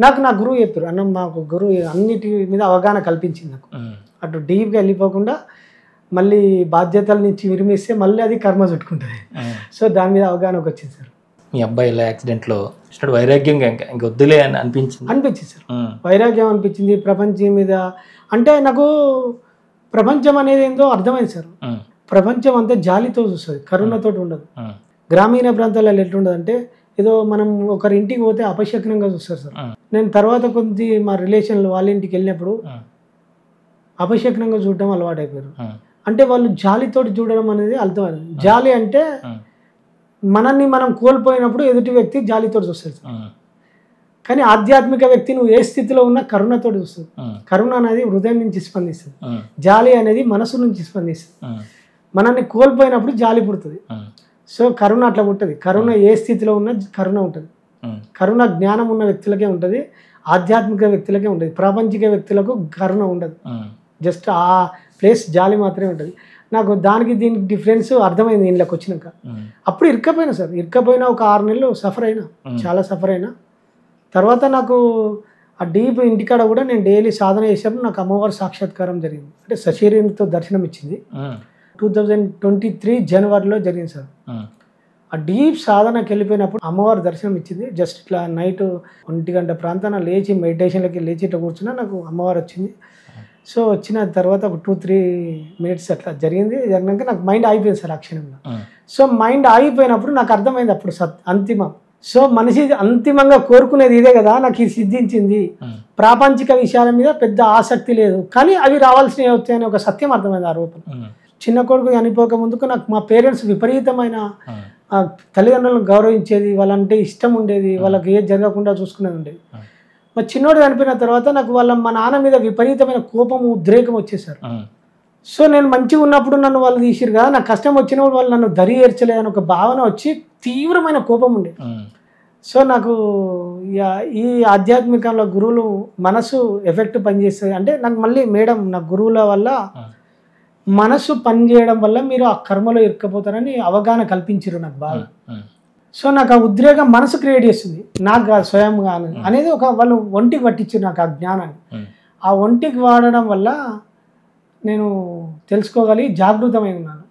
నాకు నా గురువు చెప్పారు, అన్న మాకు గురువు అన్నిటి మీద అవగాహన కల్పించింది నాకు. అటు డీప్గా వెళ్ళిపోకుండా మళ్ళీ బాధ్యతల నుంచి విరిమిస్తే మళ్ళీ అది కర్మ చుట్టుకుంటుంది. సో దాని మీద అవగాహనకు వచ్చింది సార్. మీ అబ్బాయి ఇలా యాక్సిడెంట్లో ఇష్టం వైరాగ్యంగా ఇంక వద్దులే అని అనిపించింది సార్. వైరాగ్యం అనిపించింది ప్రపంచం మీద. అంటే నాకు ప్రపంచం అనేది ఏందో అర్థమైంది సార్. ప్రపంచం అంతా జాలితో చూస్తుంది, కరుణతో ఉండదు. గ్రామీణ ప్రాంతాలలో ఎట్లుండదు అంటే ఏదో మనం ఒకరి ఇంటికి పోతే అపశకునంగా చూస్తారు సార్. నేను తర్వాత కొద్ది మా రిలేషన్లు వాళ్ళ ఇంటికి వెళ్ళినప్పుడు అపశకునంగా చూడడం అలవాటు అయిపోయారు. అంటే వాళ్ళు జాలితోటి చూడడం అనేది అర్థమైంది. జాలి అంటే మనల్ని మనం కోల్పోయినప్పుడు ఎదుటి వ్యక్తి జాలితో చూస్తాడు సార్. కానీ ఆధ్యాత్మిక వ్యక్తి నువ్వు ఏ స్థితిలో ఉన్నా కరుణతో చూస్తుంది. కరుణ అనేది హృదయం నుంచి స్పందిస్తుంది, జాలి అనేది మనసు నుంచి స్పందిస్తుంది. మనల్ని కోల్పోయినప్పుడు జాలి పుడుతుంది. సో కరుణ అట్లా ఉంటుంది. కరుణ ఏ స్థితిలో ఉన్నా కరుణ ఉంటుంది. కరుణ జ్ఞానం ఉన్న వ్యక్తులకే ఉంటుంది, ఆధ్యాత్మిక వ్యక్తులకే ఉంటుంది. ప్రాపంచిక వ్యక్తులకు కరుణ ఉండదు. జస్ట్ ఆ ప్లేస్ జాలి మాత్రమే ఉంటుంది. నాకు దానికి దీనికి డిఫరెన్స్ అర్థమైంది ఇంట్లోకి వచ్చినాక. అప్పుడు ఇరుక్కపోయినా సార్. ఇరుక్కపోయినా ఒక 6 నెలలు సఫర్ అయినా, చాలా సఫర్ అయినా. తర్వాత నాకు ఆ డీప్ ఇంటికాడ కూడా నేను డైలీ సాధన చేసేటప్పుడు నాకు అమ్మవారి సాక్షాత్కారం జరిగింది. అంటే సశరీరంతో దర్శనం ఇచ్చింది. 2023 జనవరిలో జరిగింది సార్. ఆ డీప్ సాధనకి వెళ్ళిపోయినప్పుడు అమ్మవారి దర్శనం ఇచ్చింది. జస్ట్ ఇట్లా నైట్ 1 గంట ప్రాంతాన లేచి మెడిటేషన్లకి లేచి ఇట్లా కూర్చున్నా నాకు అమ్మవారు వచ్చింది. సో వచ్చిన తర్వాత ఒక 2-3 మినిట్స్ అట్లా జరిగింది. జరిగినాక నాకు మైండ్ ఆగిపోయింది సార్ ఆ క్షణంలో. సో మైండ్ ఆగిపోయినప్పుడు నాకు అర్థమైంది అప్పుడు అంతిమం. సో మనిషి అంతిమంగా కోరుకునేది ఇదే కదా, నాకు ఇది సిద్ధించింది. ప్రాపంచిక విషయాల మీద పెద్ద ఆసక్తి లేదు, కానీ అవి రావాల్సినవి అవుతాయని ఒక సత్యం అర్థమైంది ఆ రూపం. చిన్న కొడుకు చనిపోక ముందుకు నాకు మా పేరెంట్స్ విపరీతమైన తల్లిదండ్రులను గౌరవించేది, వాళ్ళంటే ఇష్టం ఉండేది, వాళ్ళకి ఏది జరగకుండా చూసుకునేది ఉండేది. మా చిన్నోడు చనిపోయిన తర్వాత నాకు మా నాన్న మీద విపరీతమైన కోపం, ఉద్రేకం వచ్చేసారు. సో నేను మంచిగా ఉన్నప్పుడు నన్ను వాళ్ళు తీసిరు కదా, నాకు కష్టం వచ్చినప్పుడు వాళ్ళు నన్ను దరి ఏర్చలేదని ఒక భావన వచ్చి తీవ్రమైన కోపం ఉండేది. సో నాకు ఈ ఆధ్యాత్మికంలో గురువులు మనసు ఎఫెక్ట్ పనిచేస్తుంది అంటే నాకు మళ్ళీ మేడం నా గురువుల వల్ల మనసు పనిచేయడం వల్ల మీరు ఆ కర్మలో ఇరుక్కపోతారని అవగాహన కల్పించారు నాకు బాగా. సో నాకు ఆ ఉద్రేకం మనసు క్రియేట్ చేస్తుంది, నాకు కాదు స్వయంగా అనేది ఒక వాళ్ళు ఒంటికి పట్టించారు నాకు ఆ జ్ఞానాన్ని. ఆ ఒంటికి వాడడం వల్ల నేను తెలుసుకోగలిగి జాగృతమై ఉన్నాను.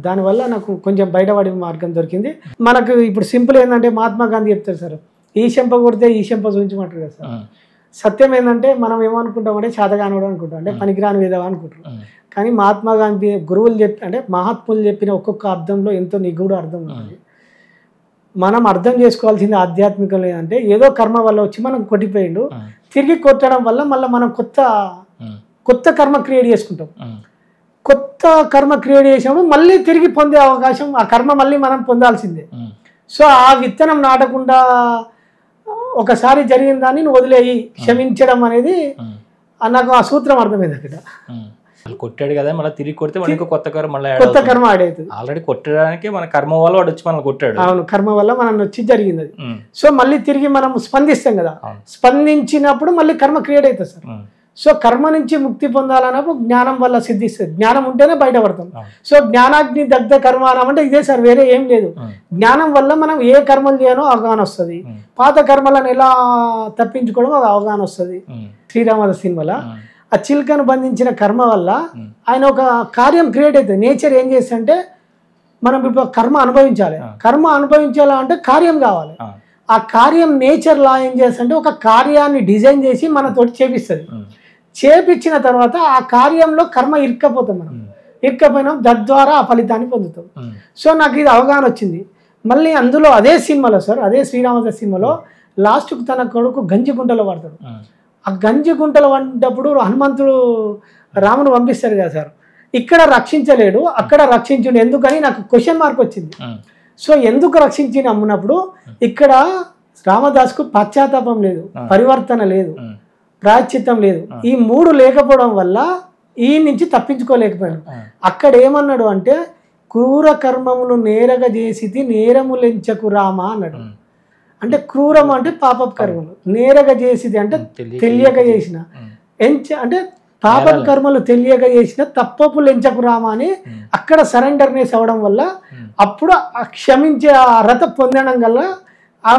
దానివల్ల నాకు కొంచెం బయటపడే మార్గం దొరికింది. మనకు ఇప్పుడు సింపుల్ ఏంటంటే మహాత్మా గాంధీ చెప్తారు సార్, ఈ చెంప కొడితే ఈ చెంప చూపించమంటారు కదా సార్. సత్యం ఏంటంటే మనం ఏమనుకుంటామంటే చేతగానోడు అనుకుంటాం, అంటే పనికిరాని విధవా అనుకుంటాం. కానీ మహాత్మా గాంధీ గురువులు అంటే మహాత్ములు చెప్పిన ఒక్కొక్క అర్థంలో ఎంతో నిగూఢ అర్థం ఉంటుంది. మనం అర్థం చేసుకోవాల్సింది ఆధ్యాత్మికం లేదంటే ఏదో కర్మ వల్ల వచ్చి మనం కొట్టిపోయిండు, తిరిగి కొట్టడం వల్ల మళ్ళీ మనం కొత్త కర్మ క్రియేట్ చేసుకుంటాం. కొత్త కర్మ క్రియేట్ చేసినప్పుడు మళ్ళీ తిరిగి పొందే అవకాశం, ఆ కర్మ మళ్ళీ మనం పొందాల్సిందే. సో ఆ విత్తనం నాటకుండా ఒకసారి జరిగిన దాన్ని నువ్వు వదిలేయి, క్షమించడం అనేది నాకు ఆ సూత్రం అర్థమైంది అక్కడ. కొట్టాడు కదా, మళ్ళీ తిరిగి కొడితే మనకి కొత్త కర్మ ఆడవుతుంది. ఆల్రెడీ కొట్టడానికి మన కర్మ వల్ల వాడు వచ్చి మనల్ని కొట్టాడు. అవును, కర్మ వల్ల మనం వచ్చి జరిగింది అది. సో మళ్ళీ తిరిగి మనం స్పందిస్తాం కదా, స్పందించినప్పుడు మళ్ళీ కర్మ క్రియేట్ అవుతుంది సార్. సో కర్మ నుంచి ముక్తి పొందాలన్నప్పుడు జ్ఞానం వల్ల సిద్ధిస్తుంది. జ్ఞానం ఉంటేనే బయటపడతాం. సో జ్ఞానాగ్ని దగ్ధ కర్మ అంటే ఇదే సార్, వేరే ఏం లేదు. జ్ఞానం వల్ల మనం ఏ కర్మలు చేయనో అవగాహన వస్తుంది, పాత కర్మలను ఎలా తప్పించుకోవడం అవగాహన వస్తుంది. శ్రీరామదాస్ సినిమాలో ఆ చిల్కను బంధించిన కర్మ వల్ల ఆయన ఒక కార్యం క్రియేట్ అవుతుంది. నేచర్ ఏం చేస్తుంటే మనం ఇప్పుడు కర్మ అనుభవించాలి, కర్మ అనుభవించాలంటే కార్యం కావాలి. ఆ కార్యం నేచర్ లా ఏం చేస్తుంటే ఒక కార్యాన్ని డిజైన్ చేసి మనతోటి చేపిస్తుంది. చేపించిన తర్వాత ఆ కార్యంలో కర్మ ఇరుక్కపోతాం. మనం ఇరుక్కపోయినా తద్వారా ఆ ఫలితాన్ని పొందుతాం. సో నాకు ఇది అవగాహన వచ్చింది. మళ్ళీ అందులో అదే సినిమాలో సార్, అదే శ్రీరామదాస్ సినిమాలో లాస్ట్కు తన కొడుకు గంజిగుంటలో పడతాడు. ఆ గంజిగుంటలో పడ్డప్పుడు హనుమంతుడు రాముడు పంపిస్తాడు కదా సార్, ఇక్కడ రక్షించలేడు, అక్కడ రక్షించుడు ఎందుకని నాకు క్వశ్చన్ మార్క్ వచ్చింది. సో ఎందుకు రక్షించి అమ్మునప్పుడు ఇక్కడ రామదాస్కు పశ్చాత్తాపం లేదు, పరివర్తన లేదు, ప్రాయశ్చిత్తం లేదు. ఈ 3 లేకపోవడం వల్ల ఈ నుంచి తప్పించుకోలేకపోయాడు. అక్కడ ఏమన్నాడు అంటే క్రూర కర్మములు నేరగా చేసి నేరములెంచకు రామ అన్నాడు. అంటే క్రూరం అంటే పాపపు కర్మలు, నేరగా చేసిది అంటే తెలియక చేసిన, అంటే పాపపు కర్మలు తెలియక చేసిన తప్పపు లెంచకు రామ అని అక్కడ సరెండర్నెస్ అవ్వడం వల్ల అప్పుడు క్షమించే అర్హత పొందడం వల్ల ఆ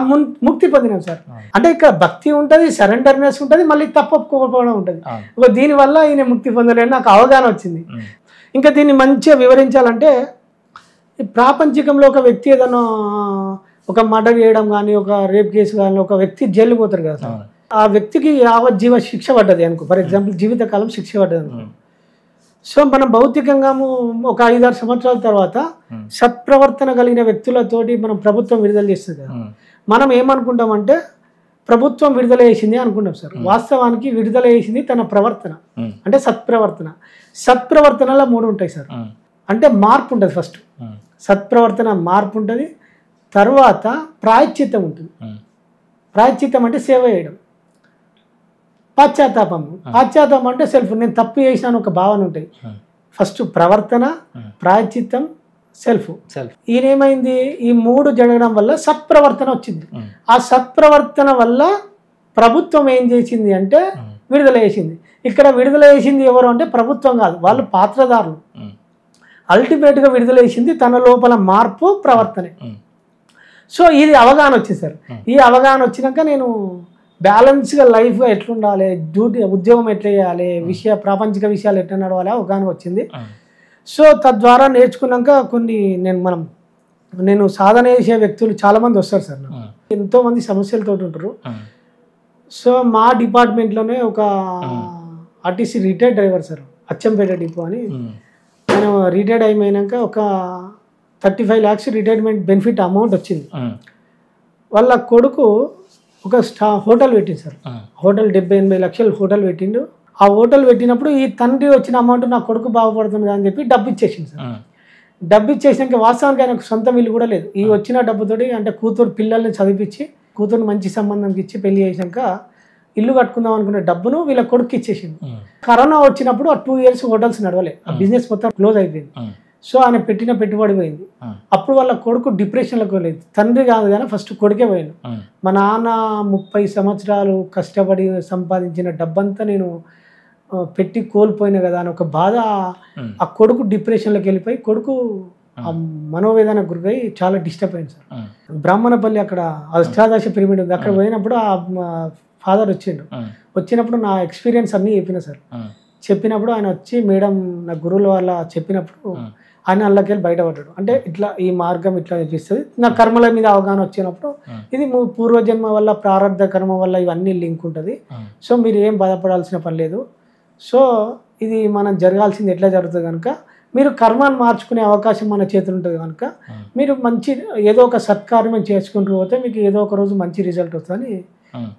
ముక్తి పొందినాం సార్. అంటే ఇక్కడ భక్తి ఉంటుంది, సరెండర్నెస్ ఉంటుంది, మళ్ళీ తప్పకపోవడం ఉంటుంది. దీనివల్ల ఈయన ముక్తి పొందలేని నాకు అవగాహన వచ్చింది. ఇంకా దీన్ని మంచిగా వివరించాలంటే ప్రాపంచికంలో ఒక వ్యక్తి ఏదైనా ఒక మర్డర్ చేయడం కానీ ఒక రేప్ కేసు కానీ ఒక వ్యక్తి జైలు పోతారు కదా సార్, ఆ వ్యక్తికి యావజ్జీవ శిక్ష పడ్డది అనుకో, ఫర్ ఎగ్జాంపుల్ జీవితకాలం శిక్ష పడ్డది అనుకో. సో మనం భౌతికంగా ఒక 5-6 సంవత్సరాల తర్వాత సత్ప్రవర్తన కలిగిన వ్యక్తులతోటి మనం ప్రభుత్వం విడుదల చేస్తుంది కదా, మనం ఏమనుకుంటామంటే ప్రభుత్వం విడుదల చేసింది అనుకుంటాం సార్. వాస్తవానికి విడుదల చేసింది తన ప్రవర్తన, అంటే సత్ప్రవర్తన. సత్ప్రవర్తనలో 3 ఉంటాయి సార్. అంటే మార్పు ఉంటుంది. ఫస్ట్ సత్ప్రవర్తన మార్పు ఉంటుంది, తర్వాత ప్రాయశ్చిత్తం ఉంటుంది. ప్రాయశ్చిత్తం అంటే సేవ చేయడం. పాశ్చాత్తాపం అంటే సెల్ఫ్, నేను తప్పు చేసినాను ఒక భావన ఉంటాయి. ఫస్ట్ ప్రవర్తన, ప్రాయశ్చిత్తం, సెల్ఫ్. ఈయనేమైంది, ఈ 3 జరగడం వల్ల సత్ప్రవర్తన వచ్చింది. ఆ సత్ప్రవర్తన వల్ల ప్రభుత్వం ఏం చేసింది అంటే విడుదల చేసింది. ఇక్కడ విడుదల చేసింది ఎవరు అంటే ప్రభుత్వం కాదు, వాళ్ళు పాత్రదారులు. అల్టిమేట్గా విడుదల చేసింది తన లోపల మార్పు, ప్రవర్తనే. సో ఇది అవగాహన వచ్చింది సార్. ఈ అవగాహన వచ్చినాక నేను బ్యాలెన్స్గా లైఫ్గా ఎట్లుండాలి, ఉద్యోగం ఎట్లా చేయాలి, ప్రాపంచిక విషయాలు ఎట్లా నడవాలి అవగాహన వచ్చింది. సో తద్వారా నేర్చుకున్నాక కొన్ని నేను సాధన చేసే వ్యక్తులు చాలామంది వస్తారు సార్. నాకు ఎంతోమంది సమస్యలతో ఉంటారు. సో మా డిపార్ట్మెంట్లోనే ఒక RTC retired driver sir, Achampet depot అని. నేను రిటైర్డ్ అయిపోయినాక ఒక 35 lakhs రిటైర్మెంట్ బెనిఫిట్ అమౌంట్ వచ్చింది. వాళ్ళ కొడుకు ఒక హోటల్ పెట్టింది సార్. హోటల్ 70-80 లక్షలు హోటల్ పెట్టిండు. ఆ హోటల్ పెట్టినప్పుడు ఈ తండ్రి వచ్చిన అమౌంట్ నా కొడుకు బాగుపడుతుంది అని చెప్పి డబ్బు ఇచ్చేసింది సార్. డబ్బు ఇచ్చేసినాక వాస్తవానికి ఆయనకు సొంత ఇల్లు కూడా లేదు. ఈ వచ్చిన డబ్బుతోటి అంటే కూతురు పిల్లల్ని చదివించి కూతురు మంచి సంబంధంకి ఇచ్చి పెళ్లి చేసినాక ఇల్లు కట్టుకుందాం అనుకునే డబ్బును వీళ్ళ కొడుకు ఇచ్చేసింది. కరోనా వచ్చినప్పుడు ఆ 2 years హోటల్స్ నడవలే, ఆ బిజినెస్ మొత్తం క్లోజ్ అయిపోయింది. సో ఆయన పెట్టిన పెట్టుబడి పోయింది. అప్పుడు వాళ్ళ కొడుకు డిప్రెషన్లోకి వెళ్ళేది. తండ్రి కాదు కానీ ఫస్ట్ కొడుకే పోయాను. మా నాన్న 30 సంవత్సరాలు కష్టపడి సంపాదించిన డబ్బంతా నేను పెట్టి కోల్పోయినా కదా అని ఒక బాధ. ఆ కొడుకు డిప్రెషన్లోకి వెళ్ళిపోయి కొడుకు మనోవేదన గురై చాలా డిస్టర్బ్ అయింది సార్. బ్రాహ్మణపల్లి అక్కడ అష్టాదశ పిరమిడ్ ఉంది, అక్కడ పోయినప్పుడు ఆ ఫాదర్ వచ్చినప్పుడు నా ఎక్స్పీరియన్స్ అన్నీ చెప్పిన సార్. చెప్పినప్పుడు ఆయన వచ్చి మేడం నా గురువుల వల్ల చెప్పినప్పుడు ఆయన అల్లకెళ్ళి బయటపడ్డాడు. అంటే ఇట్లా ఈ మార్గం ఇట్లా చూపిస్తుంది. నా కర్మల మీద అవగాహన వచ్చినప్పుడు ఇది పూర్వజన్మ వల్ల ప్రారంభ కర్మ వల్ల ఇవన్నీ లింక్ ఉంటుంది. సో మీరు ఏం బాధపడాల్సిన పని లేదు. సో ఇది మనం జరగాల్సింది ఎట్లా జరుగుతుంది కనుక మీరు కర్మను మార్చుకునే అవకాశం మన చేతులు ఉంటుంది కనుక మీరు మంచి ఏదో ఒక సత్కార్యం చేసుకుంటూ పోతే మీకు ఏదో ఒక రోజు మంచి రిజల్ట్ వస్తుందని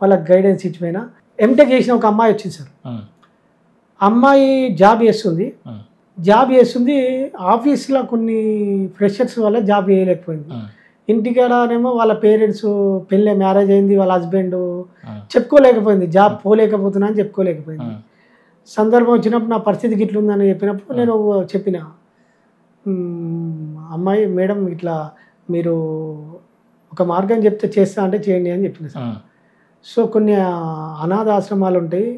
వాళ్ళకి గైడెన్స్ ఇచ్చిపోయినా. ఎంటెక్ చేసిన ఒక అమ్మాయి వచ్చింది సార్. అమ్మాయి జాబ్ చేస్తుంది ఆఫీస్లో కొన్ని ప్రెషర్స్ వల్ల జాబ్ చేయలేకపోయింది. ఇంటికాడనేమో వాళ్ళ పేరెంట్స్ పెళ్ళి మ్యారేజ్ అయింది, వాళ్ళ హస్బెండ్ చెప్పుకోలేకపోయింది, జాబ్ పోలేకపోతున్నా అని చెప్పుకోలేకపోయింది. సందర్భం వచ్చినప్పుడు నా పరిస్థితి ఇట్లుందని చెప్పినప్పుడు నేను చెప్పిన అమ్మాయి మేడం ఇట్లా మీరు ఒక మార్గం చెప్తే చేస్తా అంటే చేయండి అని చెప్పిన సార్. సో కొన్ని అనాథ ఆశ్రమాలు ఉంటాయి,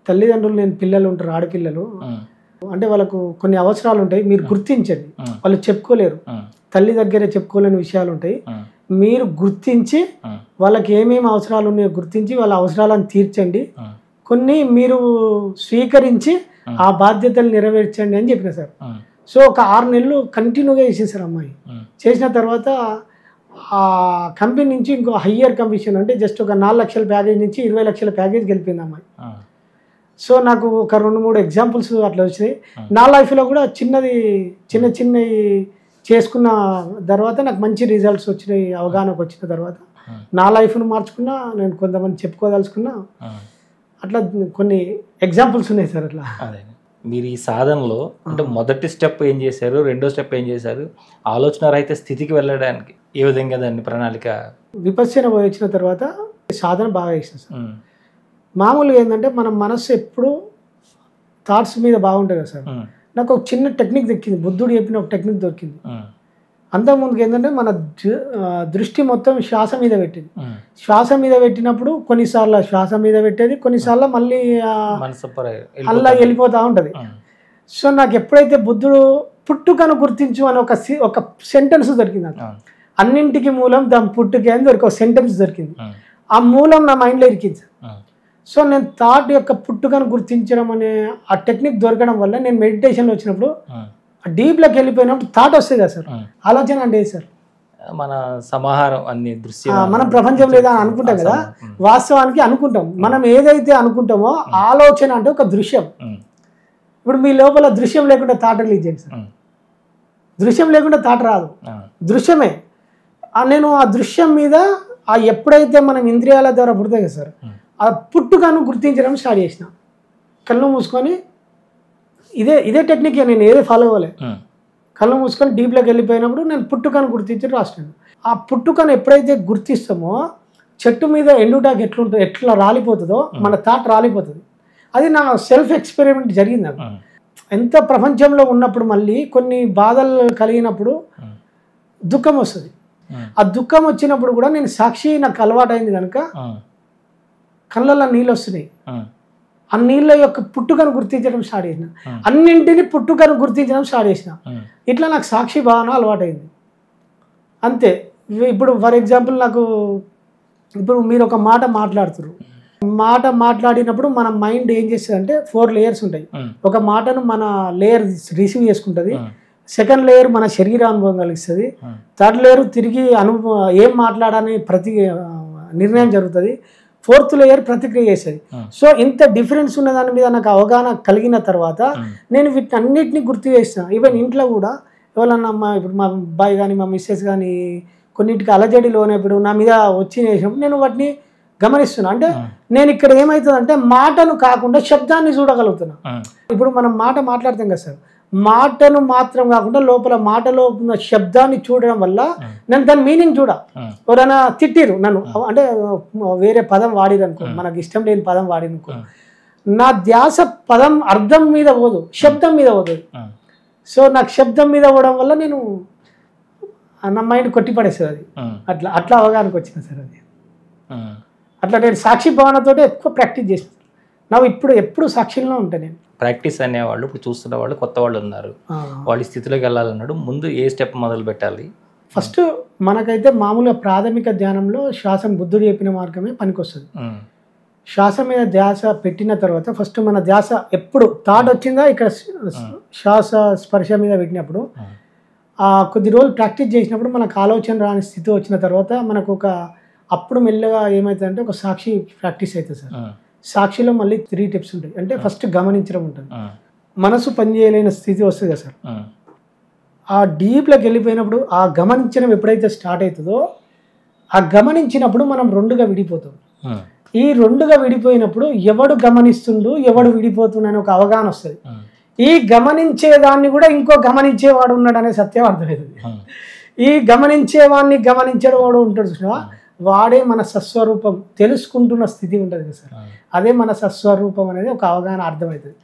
తల్లిదండ్రులు లేని పిల్లలు ఉంటారు, ఆడపిల్లలు, అంటే వాళ్ళకు కొన్ని అవసరాలు ఉంటాయి, మీరు గుర్తించండి. వాళ్ళు చెప్పుకోలేరు, తల్లి దగ్గరే చెప్పుకోలేని విషయాలు ఉంటాయి, మీరు గుర్తించి వాళ్ళకి ఏమేమి అవసరాలు ఉన్నాయో గుర్తించి వాళ్ళ అవసరాలను తీర్చండి, కొన్ని మీరు స్వీకరించి ఆ బాధ్యతలు నెరవేర్చండి అని చెప్పిన సార్. సో ఒక 6 నెలలు కంటిన్యూగా చేసింది సార్ అమ్మాయి. చేసిన తర్వాత ఆ కంపెనీ నుంచి ఇంకో హయ్యర్ కమిషన్ అంటే జస్ట్ ఒక 4 లక్షల ప్యాకేజ్ నుంచి 20 లక్షల ప్యాకేజ్ గెలిపింది అమ్మాయి. సో నాకు ఒక 2-3 ఎగ్జాంపుల్స్ అట్లా వచ్చినాయి. నా లైఫ్లో కూడా చిన్నవి చేసుకున్న తర్వాత నాకు మంచి రిజల్ట్స్ వచ్చినాయి. అవగాహనకు వచ్చిన తర్వాత నా లైఫ్ను మార్చుకున్నా, నేను కొంతమంది చెప్పుకోదలుచుకున్నా, అట్లా కొన్ని ఎగ్జాంపుల్స్ ఉన్నాయి సార్. అట్లా అదే మీరు ఈ సాధనలో అంటే మొదటి స్టెప్ ఏం చేశారు, రెండో స్టెప్ ఏం చేశారు, ఆలోచన రహిత స్థితికి వెళ్ళడానికి ఏ విధంగా దాన్ని ప్రణాళిక? విపశ్యన వచ్చిన తర్వాత సాధన బాగా చేసిన సార్. మామూలుగా ఏంటంటే మన మనస్సు ఎప్పుడు థాట్స్ మీద బాగుంటుంది కదా సార్. నాకు ఒక చిన్న టెక్నిక్ దొరికింది, బుద్ధుడు చెప్పిన ఒక టెక్నిక్ దొరికింది. అంతకుముందుకు ఏంటంటే మన దృష్టి మొత్తం శ్వాస మీద పెట్టింది. శ్వాస మీద పెట్టినప్పుడు కొన్నిసార్లు శ్వాస మీద పెట్టేది, కొన్నిసార్లు మళ్ళీ అల్లా వెళ్ళిపోతూ ఉంటుంది. సో నాకు ఎప్పుడైతే బుద్ధుడు పుట్టుకను గుర్తించు అని ఒక సెంటెన్స్ దొరికింది నాకు. అన్నింటికి మూలం దాని పుట్టుకే అని ఒక సెంటెన్స్ దొరికింది. ఆ మూలం నా మైండ్లో ఇరికింది. సో నేను థాట్ యొక్క పుట్టుకను గుర్తించడం అనే ఆ టెక్నిక్ దొరకడం వల్ల నేను మెడిటేషన్లో వచ్చినప్పుడు డీప్లోకి వెళ్ళిపోయినప్పుడు థాట్ వస్తుంది కదా సార్, ఆలోచన అంటే సార్ మన సమాహారం అన్ని దృశ్యం మనం ప్రపంచం లేదా అని అనుకుంటాం కదా, వాస్తవానికి అనుకుంటాం. మనం ఏదైతే అనుకుంటామో ఆలోచన అంటే ఒక దృశ్యం. ఇప్పుడు మీ లోపల దృశ్యం లేకుండా థాట్ రిలీజ్ చేయండి సార్. దృశ్యం లేకుండా థాట్ రాదు, దృశ్యమే. నేను ఆ దృశ్యం మీద ఎప్పుడైతే మనం ఇంద్రియాల ద్వారా పుడతాయి కదా సార్, ఆ పుట్టుకను గుర్తించడం స్టార్ట్ చేసిన. కళ్ళు మూసుకొని ఇదే టెక్నిక్ నేను ఏదే ఫాలో అవ్వలే. కళ్ళు మూసుకొని డీప్లోకి వెళ్ళిపోయినప్పుడు నేను పుట్టుకను గుర్తించి రాసినాను. ఆ పుట్టుకను ఎప్పుడైతే గుర్తిస్తామో చెట్టు మీద ఎండుటాకు ఎట్లా రాలిపోతుందో మన థాట్ రాలిపోతుంది. అది నా సెల్ఫ్ ఎక్స్పెరిమెంట్ జరిగింది నాకు. ఎంత ప్రపంచంలో ఉన్నప్పుడు మళ్ళీ కొన్ని బాధలు కలిగినప్పుడు దుఃఖం వస్తుంది. ఆ దుఃఖం వచ్చినప్పుడు కూడా నేను సాక్షి నాకు అలవాటైంది కనుక కళ్ళల్లో నీళ్ళు వస్తున్నాయి. ఆ నీళ్ళ యొక్క పుట్టుకను గుర్తించడం స్టార్ట్ చేసిన, అన్నింటినీ పుట్టుకను గుర్తించడం స్టార్ట్ చేసిన. ఇట్లా నాకు సాక్షి భావన అలవాటైంది అంతే. ఇప్పుడు ఫర్ ఎగ్జాంపుల్ ఇప్పుడు మీరు ఒక మాట మాట్లాడినప్పుడు మన మైండ్ ఏం చేస్తుంది అంటే 4 లేయర్స్ ఉంటాయి. ఒక మాటను మన లేయర్ రిసీవ్ చేసుకుంటుంది, సెకండ్ లేయర్ మన శరీరానుభవం కలిగిస్తుంది, థర్డ్ లేయర్ తిరిగి ఏం మాట్లాడాలని నిర్ణయం జరుగుతుంది, ఫోర్త్ లేయర్ ప్రతిక్రియ చేసేది. సో ఇంత డిఫరెన్స్ ఉన్న దాని మీద నాకు అవగాహన కలిగిన తర్వాత నేను వీటన్నిటిని గుర్తు చేసిన. ఈవెన్ ఇంట్లో కూడా ఎవరన్నా ఇప్పుడు మా అబ్బాయి కానీ మా మిస్సెస్ కానీ కొన్నిటికి అలజడిలోనప్పుడు నా మీద వచ్చి వేసినప్పుడు నేను వాటిని గమనిస్తున్నా. అంటే నేను ఇక్కడ ఏమవుతుందంటే మాటను కాకుండా శబ్దాన్ని చూడగలుగుతున్నా. ఇప్పుడు మనం మాట్లాడతాం కదా సార్, మాటను మాత్రం కాకుండా లోపల మాటలో ఉన్న శబ్దాన్ని చూడడం వల్ల నేను దాని మీనింగ్ ఎవరైనా తిట్టిరు నన్ను అంటే వేరే పదం వాడిరనుకో, మనకు ఇష్టం లేని పదం వాడిననుకో, నా ధ్యాస పదం అర్థం మీద పోదు, శబ్దం మీద పోతుంది. సో నాకు శబ్దం మీద పోవడం వల్ల నేను నా మైండ్ కొట్టిపడేస్తుంది. అది అట్లా అవగాహనకు వచ్చిన సార్. అది అట్లా నేను సాక్షి భావనతో ఎక్కువ ప్రాక్టీస్ చేస్తాను. నాకు ఎప్పుడు సాక్షిలో ఉంటాను నేను. ప్రాక్టీస్ అనేవాళ్ళు ఇప్పుడు చూస్తున్న వాళ్ళు కొత్త వాళ్ళు ఉన్నారు, వాళ్ళ స్థితిలోకి వెళ్ళాలన్నాడు. ముందు ఏ స్టెప్ మొదలు పెట్టాలి? ఫస్ట్ మనకైతే మామూలుగా ప్రాథమిక ధ్యానంలో శ్వాసం బుద్ధుడు చెప్పిన మార్గమే పనికొస్తుంది. శ్వాస మీద ధ్యాస పెట్టిన తర్వాత ఫస్ట్ మన ధ్యాస ఎప్పుడు థాట్ వచ్చిందా ఇక్కడ శ్వాస స్పర్శ మీద పెట్టినప్పుడు కొద్ది రోజులు ప్రాక్టీస్ చేసినప్పుడు మనకు ఆలోచన రాని స్థితి వచ్చిన తర్వాత మనకు అప్పుడు మెల్లగా ఏమవుతుందంటే ఒక సాక్షి ప్రాక్టీస్ అవుతుంది సార్. సాక్షిలో మళ్ళీ 3 టిప్స్ ఉంటాయి. అంటే ఫస్ట్ గమనించడం ఉంటుంది, మనసు పనిచేయలేని స్థితి వస్తుంది కదా సార్. ఆ డీప్లోకి వెళ్ళిపోయినప్పుడు ఆ గమనించడం ఎప్పుడైతే స్టార్ట్ అవుతుందో ఆ గమనించినప్పుడు మనం 2గా విడిపోతాం. ఈ 2గా విడిపోయినప్పుడు ఎవడు గమనిస్తుండు ఎవడు విడిపోతుండు అనే ఒక అవగాహన వస్తుంది. ఈ గమనించేదాన్ని కూడా ఇంకో గమనించేవాడు ఉన్నాడు అనే సత్యం అర్థమవుతుంది. ఈ గమనించేవాడిని గమనించేవాడు ఉంటాడు చూసినా, వాడే మన సస్వరూపం తెలుసుకుంటున్న స్థితి ఉంటుంది కదా సార్. అదే మన సస్వరూపం అనేది ఒక అవగాహన అర్థమవుతుంది.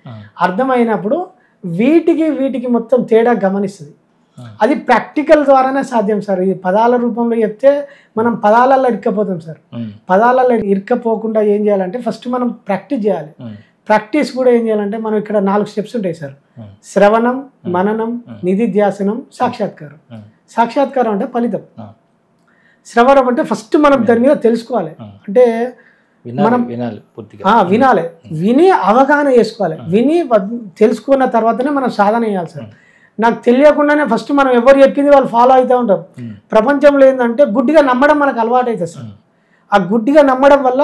అర్థమైనప్పుడు వీటికి మొత్తం తేడా గమనిస్తుంది. అది ప్రాక్టికల్ ద్వారానే సాధ్యం సార్. ఇది పదాల రూపంలో చెప్తే మనం పదాలలో ఇరుక్కపోతాం సార్. పదాలలో ఇరుక్కపోకుండా ఏం చేయాలంటే ఫస్ట్ మనం ప్రాక్టీస్ చేయాలి. ప్రాక్టీస్ కూడా ఏం చేయాలంటే మనం ఇక్కడ 4 స్టెప్స్ ఉంటాయి సార్. శ్రవణం, మననం, నిధిధ్యాసనం, సాక్షాత్కారం. సాక్షాత్కారం అంటే ఫలితం. శ్రవణం అంటే ఫస్ట్ మనం దాని మీద తెలుసుకోవాలి. అంటే మనం వినాలి, విని అవగాహన చేసుకోవాలి. విని తెలుసుకున్న తర్వాతనే మనం సాధన చేయాలి సార్. నాకు తెలియకుండానే ఫస్ట్ మనం ఎవరు చెప్పింది వాళ్ళు ఫాలో అవుతూ ఉంటాం. ప్రపంచంలో ఏంటంటే గుడ్డిగా నమ్మడం మనకు అలవాటు అవుతుంది సార్. ఆ గుడ్డిగా నమ్మడం వల్ల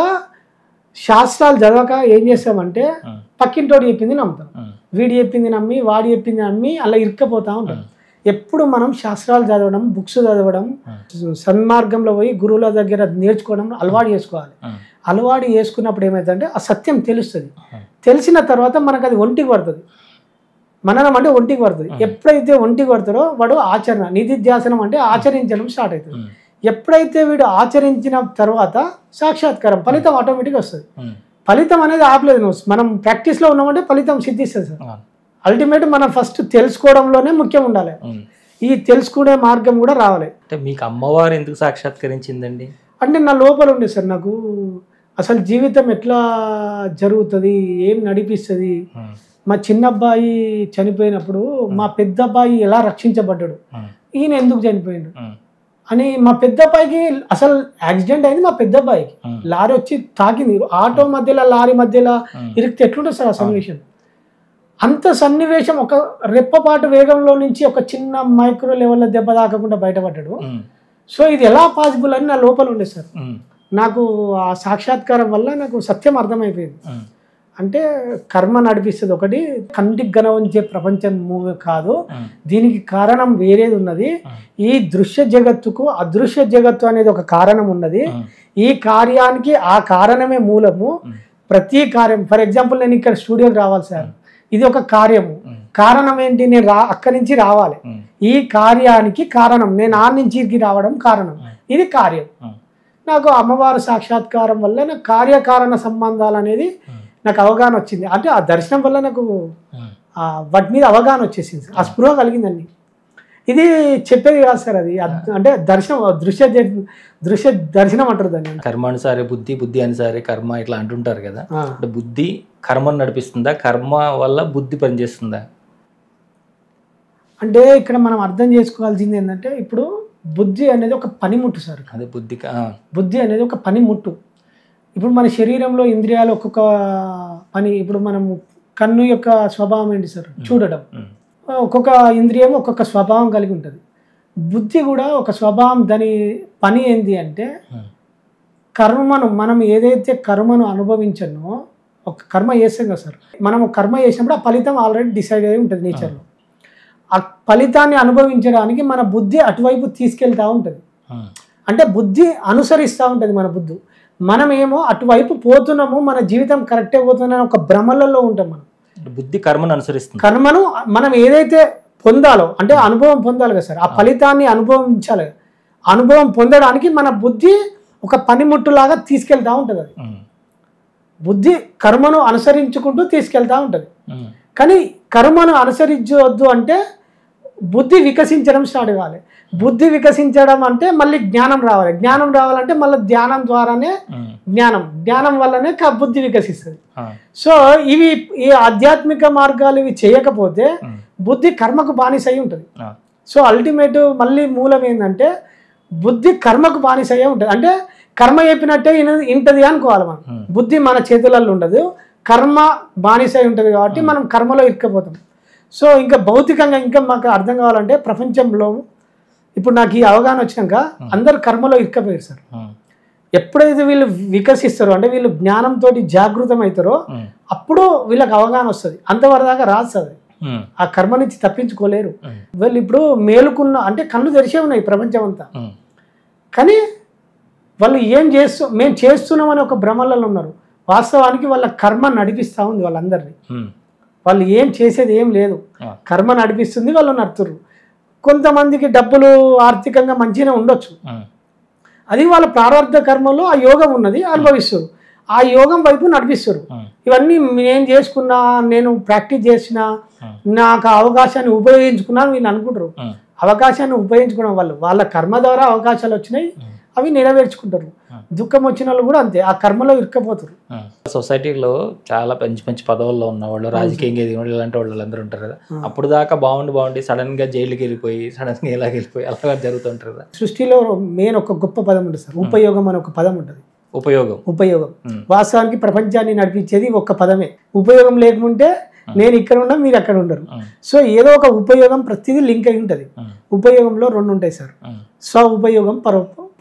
శాస్త్రాలు చదవక ఏం చేస్తామంటే పక్కింటోడు చెప్పింది నమ్ముతాం, వీడి చెప్పింది నమ్మి వాడి చెప్పింది నమ్మి అలా ఇరుక్కపోతూ ఉంటాం. ఎప్పుడు మనం శాస్త్రాలు చదవడం, బుక్స్ చదవడం, సన్మార్గంలో పోయి గురువుల దగ్గర నేర్చుకోవడం అలవాటు చేసుకోవాలి. అలవాటు చేసుకున్నప్పుడు ఏమవుతుందంటే ఆ సత్యం తెలుస్తుంది. తెలిసిన తర్వాత మనకు అది ఒంటికి పడుతుంది. మననం అంటే ఒంటికి పడుతుంది. ఎప్పుడైతే ఒంటికి పడుతుందో వాడు ఆచరణ, నిధిధ్యాసనం అంటే ఆచరించడం స్టార్ట్ అవుతుంది. ఎప్పుడైతే వీడు ఆచరించిన తర్వాత సాక్షాత్కారం, ఫలితం ఆటోమేటిక్గా వస్తుంది. ఫలితం అనేది ఆపలేదు, మనం ప్రాక్టీస్లో ఉన్నామంటే ఫలితం సిద్ధిస్తుంది సార్. అల్టిమేట్ మనం ఫస్ట్ తెలుసుకోవడంలోనే ముఖ్యం ఉండాలి. ఈ తెలుసుకునే మార్గం కూడా రావాలి. అంటే మీకు అమ్మవారు ఎందుకు సాక్షాత్కరించిందండి? అంటే నా లోపల ఉండే సార్ నాకు అసలు జీవితం ఎట్లా జరుగుతుంది, ఏం నడిపిస్తుంది. మా చిన్న అబ్బాయి చనిపోయినప్పుడు మా పెద్ద అబ్బాయి ఎలా రక్షించబడ్డాడు, ఈయన ఎందుకు చనిపోయాడు అని. మా పెద్ద అబ్బాయికి అసలు యాక్సిడెంట్ అయింది. మా పెద్ద అబ్బాయికి లారీ వచ్చి తాకింది. ఆటో మధ్యలో లారీ మధ్యలో ఇరికితే ఎట్లుంటుంది సార్ ఆ సన్నివేశం. అంత సన్నివేశం ఒక రెప్పపాటు వేగంలో నుంచి ఒక చిన్న మైక్రో లెవెల్లో దెబ్బ తాకకుండా బయటపడ్డాడు. సో ఇది ఎలా పాసిబుల్ అని నా లోపల ఉండే సార్. నాకు ఆ సాక్షాత్కారం వల్ల నాకు సత్యం అర్థమైపోయింది. అంటే కర్మ నడిపిస్తుంది ఒకటి, కంటికి గనవంచే ప్రపంచం కాదు, దీనికి కారణం వేరేది ఉన్నది. ఈ దృశ్య జగత్తుకు అదృశ్య జగత్తు అనేది ఒక కారణం ఉన్నది. ఈ కార్యానికి ఆ కారణమే మూలము. ప్రతి కార్యం, ఫర్ ఎగ్జాంపుల్ నేను ఇక్కడ స్టూడియోకి రావాలి సార్, ఇది ఒక కార్యము. కారణం ఏంటి? నేను అక్కడి నుంచి రావాలి. ఈ కార్యానికి కారణం నేను ఆ నుంచి రావడం కారణం, ఇది కార్యం. నాకు అమ్మవారు సాక్షాత్కారం వల్ల నాకు కార్యకారణ సంబంధాలు అనేది నాకు అవగాహన వచ్చింది. అంటే ఆ దర్శనం వల్ల నాకు వాటి మీద అవగాహన వచ్చేసింది, ఆ స్పృహ కలిగిందండి. ఇది చెప్పేది కాదు సార్, అది అంటే దర్శనం, దృశ్య దర్శనం అంటారు దాన్ని. కర్మానుసారే బుద్ధి, బుద్ధి అనుసారే కర్మ ఇట్లా అంటుంటారు కదా. అంటే బుద్ధి కర్మను నడిపిస్తుందా, కర్మ వల్ల బుద్ధి పనిచేస్తుందా? అంటే ఇక్కడ మనం అర్థం చేసుకోవాల్సింది ఏంటంటే, ఇప్పుడు బుద్ధి అనేది ఒక పనిముట్టు సార్. అదే బుద్ధి అనేది ఒక పనిముట్టు. ఇప్పుడు మన శరీరంలో ఇంద్రియాలు ఒక్కొక్క పని, ఇప్పుడు మనము కన్ను యొక్క స్వభావం ఏంటి సార్? చూడడం. ఒక్కొక్క ఇంద్రియం ఒక్కొక్క స్వభావం కలిగి ఉంటుంది. బుద్ధి కూడా ఒక స్వభావం, దాని పని ఏంటి అంటే కర్మను, మనం ఏదైతే కర్మను అనుభవించనో, ఒక కర్మ చేస్తాం కదా సార్, మనము కర్మ చేసినప్పుడు ఆ ఫలితం ఆల్రెడీ డిసైడ్ అయి ఉంటుంది నేచర్లో. ఆ ఫలితాన్ని అనుభవించడానికి మన బుద్ధి అటువైపు తీసుకెళ్తూ ఉంటుంది. అంటే బుద్ధి అనుసరిస్తూ ఉంటుంది మన బుద్ధి. మనమేమో అటువైపు పోతున్నాము, మన జీవితం కరెక్టే పోతుందని ఒక భ్రమలలో ఉంటాం. మనం బుద్ధి కర్మను అనుసరిస్తుంది. కర్మను మనం ఏదైతే పొందాలో, అంటే అనుభవం పొందాలి కదా సార్, ఆ ఫలితాన్ని అనుభవించాలి. అనుభవం పొందడానికి మన బుద్ధి ఒక పనిముట్టులాగా తీసుకెళ్తూ ఉంటుంది. అది బుద్ధి కర్మను అనుసరించుకుంటూ తీసుకెళ్తూ ఉంటుంది. కానీ కర్మను అనుసరించవద్దు అంటే బుద్ధి వికసించడం స్టార్ట్ కావాలి. బుద్ధి వికసించడం అంటే మళ్ళీ జ్ఞానం రావాలి. జ్ఞానం రావాలంటే మళ్ళీ ధ్యానం ద్వారానే జ్ఞానం వల్లనే బుద్ధి వికసిస్తుంది. సో ఈ ఆధ్యాత్మిక మార్గాలు ఇవి చేయకపోతే బుద్ధి కర్మకు బానిస అయి ఉంటుంది. సో అల్టిమేట్ మళ్ళీ మూలం ఏంటంటే బుద్ధి కర్మకు బానిస అయ్యే ఉంటుంది. అంటే కర్మ చెప్పినట్టే ఇంటది అనుకోవాలి మనం. బుద్ధి మన చేతులలో ఉండదు, కర్మ బానిస అయి ఉంటుంది కాబట్టి మనం కర్మలో ఇరుక్కుపోతాం. సో ఇంకా భౌతికంగా ఇంకా మాకు అర్థం కావాలంటే, ప్రపంచంలో ఇప్పుడు నాకు ఈ అవగాహన వచ్చినాక అందరు కర్మలో ఇరుక్కపోయారు సార్. ఎప్పుడైతే వీళ్ళు వికసిస్తారో, అంటే వీళ్ళు జ్ఞానంతో జాగృతం అవుతారో, అప్పుడు వీళ్ళకి అవగాహన వస్తుంది. అంతవరదాకా రాస్తుంది, ఆ కర్మ నుంచి తప్పించుకోలేరు. వీళ్ళు ఇప్పుడు మేలుకున్న, అంటే కళ్ళు తెరిచే ఉన్నాయి ప్రపంచం అంతా, కానీ వాళ్ళు మేము చేస్తున్నామని ఒక భ్రమలలో ఉన్నారు. వాస్తవానికి వాళ్ళ కర్మ నడిపిస్తూ ఉంది వాళ్ళందరినీ. వాళ్ళు ఏం చేసేది ఏం లేదు, కర్మ నడిపిస్తుంది, వాళ్ళు నడుతుర్రు. కొంతమందికి డబ్బులు ఆర్థికంగా మంచిగానే ఉండొచ్చు, అది వాళ్ళ ప్రారంభ కర్మలో ఆ యోగం ఉన్నది, అనుభవిస్తారు. ఆ యోగం వైపు నడిపిస్తారు. ఇవన్నీ నేను చేసుకున్నా, నేను ప్రాక్టీస్ చేసిన, నాకు అవకాశాన్ని ఉపయోగించుకున్నా వీళ్ళు అనుకుంటారు. అవకాశాన్ని ఉపయోగించుకున్న వాళ్ళ కర్మ ద్వారా అవకాశాలు వచ్చినాయి, అవి నెరవేర్చుకుంటారు. దుఃఖం వచ్చిన వాళ్ళు కూడా అంతే, ఆ కర్మలో ఇరుక్కపోతారు. సొసైటీలో చాలా మంచి మంచి పదవుల్లో ఉన్నవాళ్ళు, రాజకీయంగా ఎదిగిన ఇలాంటి వాళ్ళు అందరూ ఉంటారు కదా. అప్పుడు దాకా బాగుండి సడన్ గా జైలుకి వెళ్ళిపోయి, సడన్ గా ఇలా వెళ్ళిపోయి అలా జరుగుతుంటారు కదా. సృష్టిలో మెయిన్ ఒక గొప్ప పదం ఉంటుంది సార్, ఉపయోగం అని ఒక పదం ఉంటుంది. ఉపయోగం వాస్తవానికి ప్రపంచాన్ని నడిపించేది ఒక్క పదమే. ఉపయోగం లేకుంటే నేను ఇక్కడ ఉన్నా, మీరు అక్కడ ఉండరు. సో ఏదో ఒక ఉపయోగం ప్రతిదీ లింక్ అయి ఉంటుంది. ఉపయోగంలో రెండు ఉంటాయి సార్, స్వ ఉపయోగం,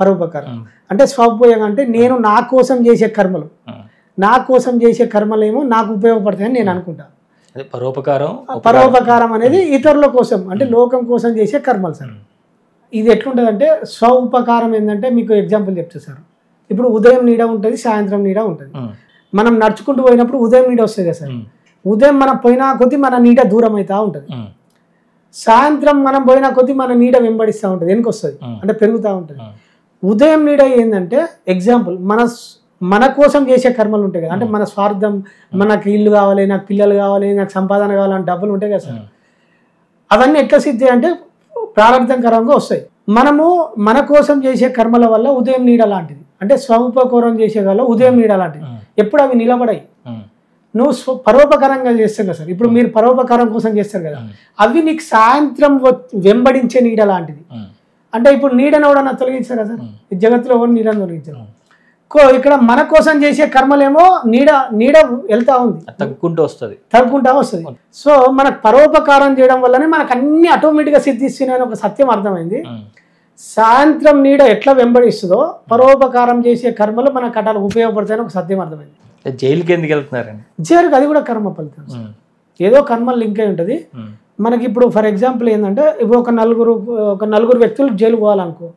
పరోపకారం. అంటే స్వ ఉపయోగం అంటే నేను నా కోసం చేసే కర్మలు, నా కోసం చేసే కర్మలేమో నాకు ఉపయోగపడతాయని నేను అనుకుంటా. పరోపకారం అనేది ఇతరుల కోసం, అంటే లోకం కోసం చేసే కర్మలు సార్. ఇది ఎట్లుంటుంది అంటే, స్వ ఉపకారం ఏంటంటే మీకు ఎగ్జాంపుల్ చెప్తా సార్. ఇప్పుడు ఉదయం నీడ ఉంటుంది, సాయంత్రం నీడ ఉంటుంది. మనం నడుచుకుంటూ పోయినప్పుడు ఉదయం నీడ వస్తుంది కదా సార్. ఉదయం మనం పోయినా కొద్దీ మన నీడ దూరం అవుతూ ఉంటుంది. సాయంత్రం మనం పోయినా కొద్దీ మన నీడ వెంబడిస్తూ ఉంటుంది, వెనుక వస్తుంది, అంటే పెరుగుతూ ఉంటుంది. ఉదయం నీడ ఏంటంటే ఎగ్జాంపుల్ మన కోసం చేసే కర్మలు ఉంటాయి కదా, అంటే మన స్వార్థం, మనకు ఇల్లు కావాలి, నాకు పిల్లలు కావాలి, నాకు సంపాదన కావాలని డబ్బులు ఉంటాయి కదా సార్. అవన్నీ ఎట్లా సిద్ధి అంటే ప్రారంభకరంగా వస్తాయి. మనము మన కోసం చేసే కర్మల వల్ల ఉదయం నీడ లాంటిది, అంటే స్వపకారం చేసే వల్ల ఉదయం నీడ లాంటిది. ఎప్పుడు అవి నిలబడాయి, నువ్వు పరోపకారంగా చేస్తావు కదా సార్. ఇప్పుడు మీరు పరోపకారం కోసం చేస్తారు కదా, అవి నీకు సాయంత్రం వెంబడించే నీడ లాంటిది. అంటే ఇప్పుడు నీడను ఎవడన్నా తొలగించారు కదా సార్, ఈ జగత్తులో ఎవరు నీడను తొలగించారు. ఇక్కడ మన కోసం చేసే కర్మలేమో నీడ వెళ్తా ఉంది, తగ్గుకుంటూ వస్తుంది. సో మనకు పరోపకారం చేయడం వల్లనే మనకు అన్ని ఆటోమేటిక్గా సిద్ధిస్తున్నాయని ఒక సత్యం అర్థమైంది. సాయంత్రం నీడ ఎట్లా వెంబడిస్తుందో పరోపకారం చేసే కర్మలు మన కటాలు ఉపయోగపడతాయని ఒక సత్యం అర్థమైంది. జైలుకి ఎందుకు వెళ్తున్నారండి? జైలుకి అది కూడా కర్మ ఫలితం. ఏదో కర్మ లింక్ అయి ఉంటుంది. మనకి ఇప్పుడు ఫర్ ఎగ్జాంపుల్ ఏంటంటే ఇప్పుడు ఒక నలుగురు వ్యక్తులు జైలు పోవాలనుకో,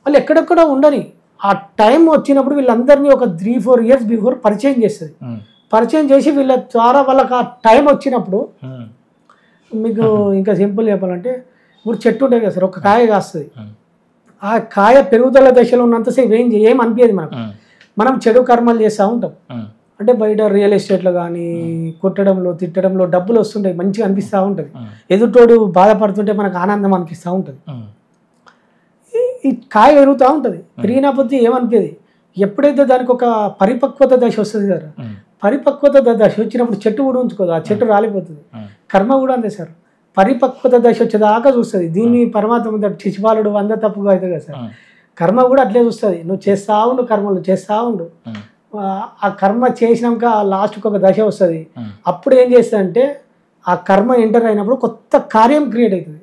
వాళ్ళు ఎక్కడెక్కడ ఉండని ఆ టైం వచ్చినప్పుడు వీళ్ళందరినీ ఒక 3-4 years బిఫోర్ పరిచయం చేస్తుంది. పరిచయం చేసి వీళ్ళ ద్వారా వాళ్ళకి ఆ టైం వచ్చినప్పుడు, మీకు ఇంకా సింపుల్ చెప్పాలంటే ఇప్పుడు చెట్టు ఉంటుంది కదా సార్, ఒక కాయ కాస్తుంది. ఆ కాయ పెరుగుదల దశలో ఉన్నంతసేపు ఏం అనిపించదు మనకు. మనం చెడు కర్మలు చేస్తూ ఉంటాం. అంటే బయట రియల్ ఎస్టేట్లో కానీ కొట్టడంలో తిట్టడంలో డబ్బులు వస్తుంటాయి, మంచిగా అనిపిస్తూ ఉంటుంది. ఎదుటోడు బాధపడుతుంటే మనకు ఆనందం అనిపిస్తూ ఉంటుంది. ఈ కాయ పెరుగుతూ ఉంటుంది. పెరిగినప్పుడు ఏమనిపించదు. ఎప్పుడైతే దానికి ఒక పరిపక్వత దశ వస్తుంది కదా, పరిపక్వత దశ వచ్చినప్పుడు చెట్టు కూడా ఉంచుకోదు, ఆ చెట్టు రాలిపోతుంది. కర్మ కూడా అంతే సార్, పరిపక్వత దశ వచ్చేదాకా చూస్తుంది. దీన్ని పరమాత్మ శిశుపాలుడు 100 తప్పుగా అవుతుంది కదా సార్, కర్మ కూడా అట్లే చూస్తుంది. నువ్వు చేస్తూ ఉండు, కర్మలు చేస్తూ ఉండు. ఆ కర్మ చేసినాక లాస్ట్కి ఒక దశ వస్తుంది. అప్పుడు ఏం చేస్తుందంటే ఆ కర్మ ఎంటర్ అయినప్పుడు కొత్త కార్యం క్రియేట్ అవుతుంది.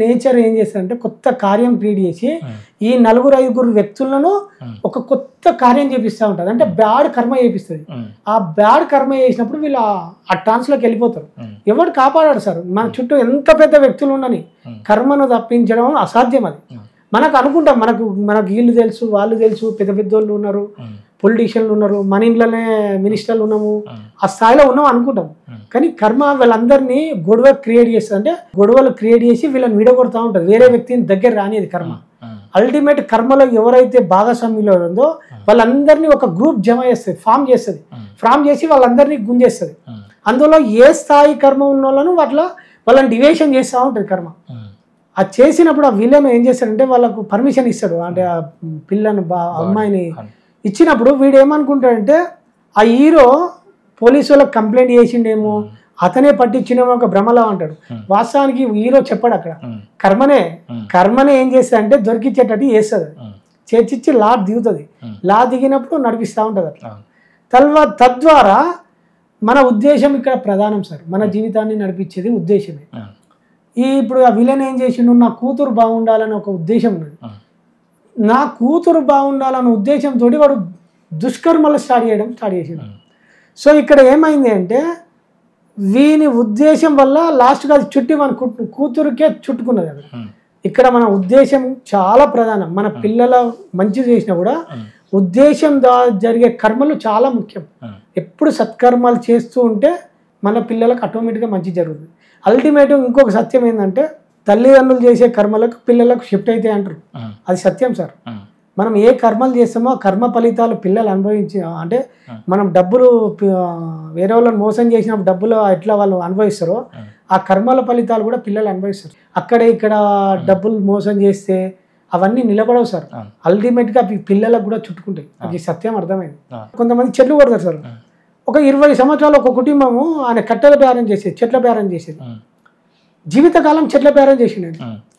నేచర్ ఏం చేస్తుందంటే కొత్త కార్యం క్రియేట్ చేసి ఈ 4-5 వ్యక్తులను ఒక కొత్త కార్యం చేపిస్తూ ఉంటుంది. అంటే బ్యాడ్ కర్మ చేపిస్తుంది. ఆ బ్యాడ్ కర్మ చేసినప్పుడు వీళ్ళు ఆ ట్రాన్స్లోకి వెళ్ళిపోతారు. ఎవరు కాపాడాడు సార్? మన చుట్టూ ఎంత పెద్ద వ్యక్తులు ఉండని కర్మను తప్పించడం అసాధ్యం. అది మనకు అనుకుంటాం, మనకు వీళ్ళు తెలుసు, వాళ్ళు తెలుసు, పెద్ద పెద్దోళ్ళు ఉన్నారు, పొలిటీషియన్లు ఉన్నారు, మన ఇంట్లోనే మినిస్టర్లు ఉన్నాము, ఆ స్థాయిలో ఉన్నాం అనుకుంటాం. కానీ కర్మ వీళ్ళందరినీ గొడవ క్రియేట్ చేస్తుంది. అంటే గొడవలు క్రియేట్ చేసి వీళ్ళని విడగొడతా ఉంటుంది. వేరే వ్యక్తిని దగ్గర రానిది కర్మ. అల్టిమేట్ కర్మలో ఎవరైతే భాగస్వామ్యంలో ఉందో వాళ్ళందరినీ ఒక గ్రూప్ జమ చేస్తుంది, ఫామ్ చేసి వాళ్ళందరినీ గుంజేస్తుంది. అందులో ఏ స్థాయి కర్మ ఉన్న వాళ్ళను వాళ్ళని డివేషన్ చేస్తూ ఉంటుంది కర్మ. అది చేసినప్పుడు ఆ విలన్ ఏం చేస్తాడంటే వాళ్ళకు పర్మిషన్ ఇస్తాడు. అంటే ఆ పిల్లను అమ్మాయిని ఇచ్చినప్పుడు వీడు ఏమనుకుంటాడంటే ఆ హీరో పోలీసు వాళ్ళకి కంప్లైంట్ చేసిండేమో, అతనే పట్టించినేమో ఒక భ్రమలా అంటాడు. వాస్తవానికి హీరో చెప్పాడు అక్కడ కర్మనే ఏం చేస్తాడంటే దొరికిచ్చేటట్టు చేస్తుంది. చేర్చిచ్చి లా దిగుతుంది. లా దిగినప్పుడు నడిపిస్తూ ఉంటుంది అట్లా. తద్వారా మన ఉద్దేశం ఇక్కడ ప్రధానం సార్. మన జీవితాన్ని నడిపించేది ఉద్దేశమే. ఇప్పుడు ఆ విలన్ ఏం చేసిండు, నా కూతురు బాగుండాలని ఒక ఉద్దేశం ఉన్నది. నా కూతురు బాగుండాలన్న ఉద్దేశంతో వాడు దుష్కర్మలు స్టార్ట్ చేసిండు. సో ఇక్కడ ఏమైంది అంటే వీని ఉద్దేశం వల్ల లాస్ట్గా అది చుట్టి మన కూతురుకే చుట్టుకున్నది. అది ఇక్కడ మన ఉద్దేశం చాలా ప్రధానం. మన పిల్లల మంచి చేసినా కూడా ఉద్దేశం జరిగే కర్మలు చాలా ముఖ్యం. ఎప్పుడు సత్కర్మలు చేస్తూ ఉంటే మన పిల్లలకు ఆటోమేటిక్గా మంచి జరుగుతుంది. అల్టిమేట్ ఇంకొక సత్యం ఏంటంటే తల్లిదండ్రులు చేసే కర్మలకు పిల్లలకు షిఫ్ట్ అయితే అంటారు. అది సత్యం సార్. మనం ఏ కర్మలు చేస్తామో ఆ కర్మ ఫలితాలు పిల్లలు అనుభవించి, అంటే మనం డబ్బులు వేరే వాళ్ళని మోసం చేసినప్పుడు డబ్బులు ఎట్లా వాళ్ళు అనుభవిస్తారో ఆ కర్మల ఫలితాలు కూడా పిల్లలు అనుభవిస్తారు. ఇక్కడ డబ్బులు మోసం చేస్తే అవన్నీ నిలబడవు సార్. అల్టిమేట్గా పిల్లలకు కూడా చుట్టుకుంటాయి. అది సత్యం అర్థమైంది. కొంతమంది చెట్లు కొడతారు సార్. ఒక 20 సంవత్సరాలు ఒక కుటుంబము ఆయన కట్టెల బేరం చేసేది, చెట్ల బేరం చేసేది, జీవితకాలం చెట్ల బేరం చేసిండు.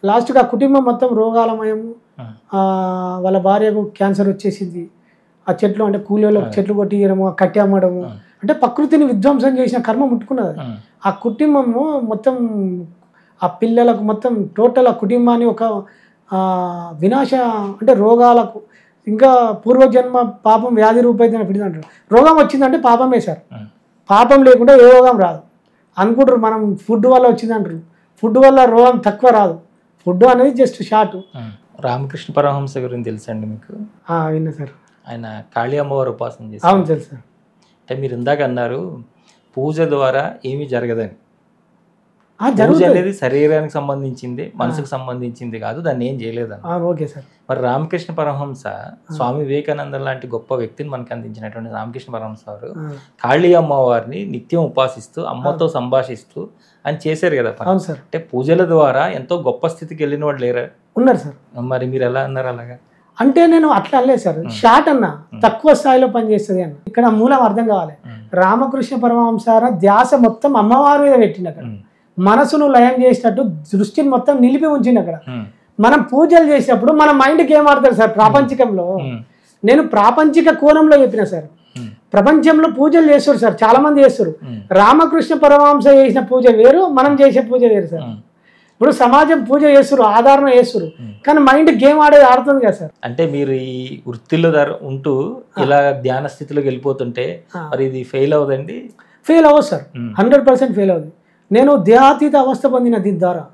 లాస్ట్గా ఆ కుటుంబం మొత్తం రోగాలమయము, వాళ్ళ భార్యకు క్యాన్సర్ వచ్చేసింది. ఆ చెట్లు అంటే కూలీలకు చెట్లు కొట్టియడము, కట్టె అమ్మడము, అంటే ప్రకృతిని విధ్వంసం చేసిన కర్మ ముట్టుకున్నది. ఆ కుటుంబము మొత్తం ఆ పిల్లలకు మొత్తం టోటల్ ఆ కుటుంబాన్ని ఒక వినాశ, అంటే రోగాలకు, ఇంకా పూర్వజన్మ పాపం వ్యాధి రూపైతే పిడిదంటారు. రోగం వచ్చిందంటే పాపమే సార్. పాపం లేకుండా ఏ రోగం రాదు అనుకుంటారు. మనం ఫుడ్ వల్ల వచ్చిందంటారు. ఫుడ్ వల్ల రోగం తక్కువ రాదు. ఫుడ్ అనేది జస్ట్ షార్ట్. రామకృష్ణ పరమహంస గురించి తెలుసండి మీకు? విన్నా సార్. ఆయన కాళీ అమ్మవారు ఉపాసన చేస్తారు. అవును తెలుసు సార్. అంటే మీరు ఇందాక అన్నారు పూజ ద్వారా ఏమీ జరగదని. పూజ అనేది శరీరానికి సంబంధించింది, మనసుకు సంబంధించింది కాదు, దాన్ని ఏం చేయలేదని. Okay sir. మరి రామకృష్ణ పరమహంస స్వామి వివేకానంద లాంటి గొప్ప వ్యక్తిని మనకు అందించినటువంటి రామకృష్ణ పరమహంస వారు కాళీ అమ్మవారిని నిత్యం ఉపాసిస్తూ అమ్మతో సంభాషిస్తూ అని చేశారు కదా. అవును సార్. అంటే పూజల ద్వారా ఎంతో గొప్ప స్థితికి వెళ్ళిన వాళ్ళు లేరా? ఉన్నారు సార్. మరి మీరు ఎలా అన్నారు అలాగా? అంటే నేను అట్లా అనలేదు సార్. షార్ట్ అన్న తక్కువ స్థాయిలో పనిచేస్తుంది అన్న. ఇక్కడ మూలం అర్థం కావాలి. రామకృష్ణ పరమహంస ధ్యాస మొత్తం అమ్మవారి మీద పెట్టింది. అక్కడ మనసును లయం చేసినట్టు దృష్టిని మొత్తం నిలిపి ఉంచింది. అక్కడ మనం పూజలు చేసినప్పుడు మన మైండ్కి ఏం ఆడతారు సార్ ప్రాపంచికంలో. నేను ప్రాపంచిక కోణంలో చెప్పిన సార్. ప్రపంచంలో పూజలు చేస్తారు సార్, చాలా మంది చేస్తారు. రామకృష్ణ పరమహంస చేసిన పూజ వేరు, మనం చేసే పూజ వేరు సార్. ఇప్పుడు సమాజం పూజ చేస్తారు, ఆధారణ చేస్తారు, కానీ మైండ్ గేమ్ ఆడుతుంది కదా సార్. అంటే మీరు ఈ వృత్తిలో ఉంటూ ఇలా ధ్యాన స్థితిలోకి వెళ్ళిపోతుంటే మరి ఇది ఫెయిల్ అవ్వదండి? ఫెయిల్ అవ్వదు సార్, 100% ఫెయిల్ అవ్వదు. నేను దేహాతీత అవస్థ పొందిన దీని ద్వారా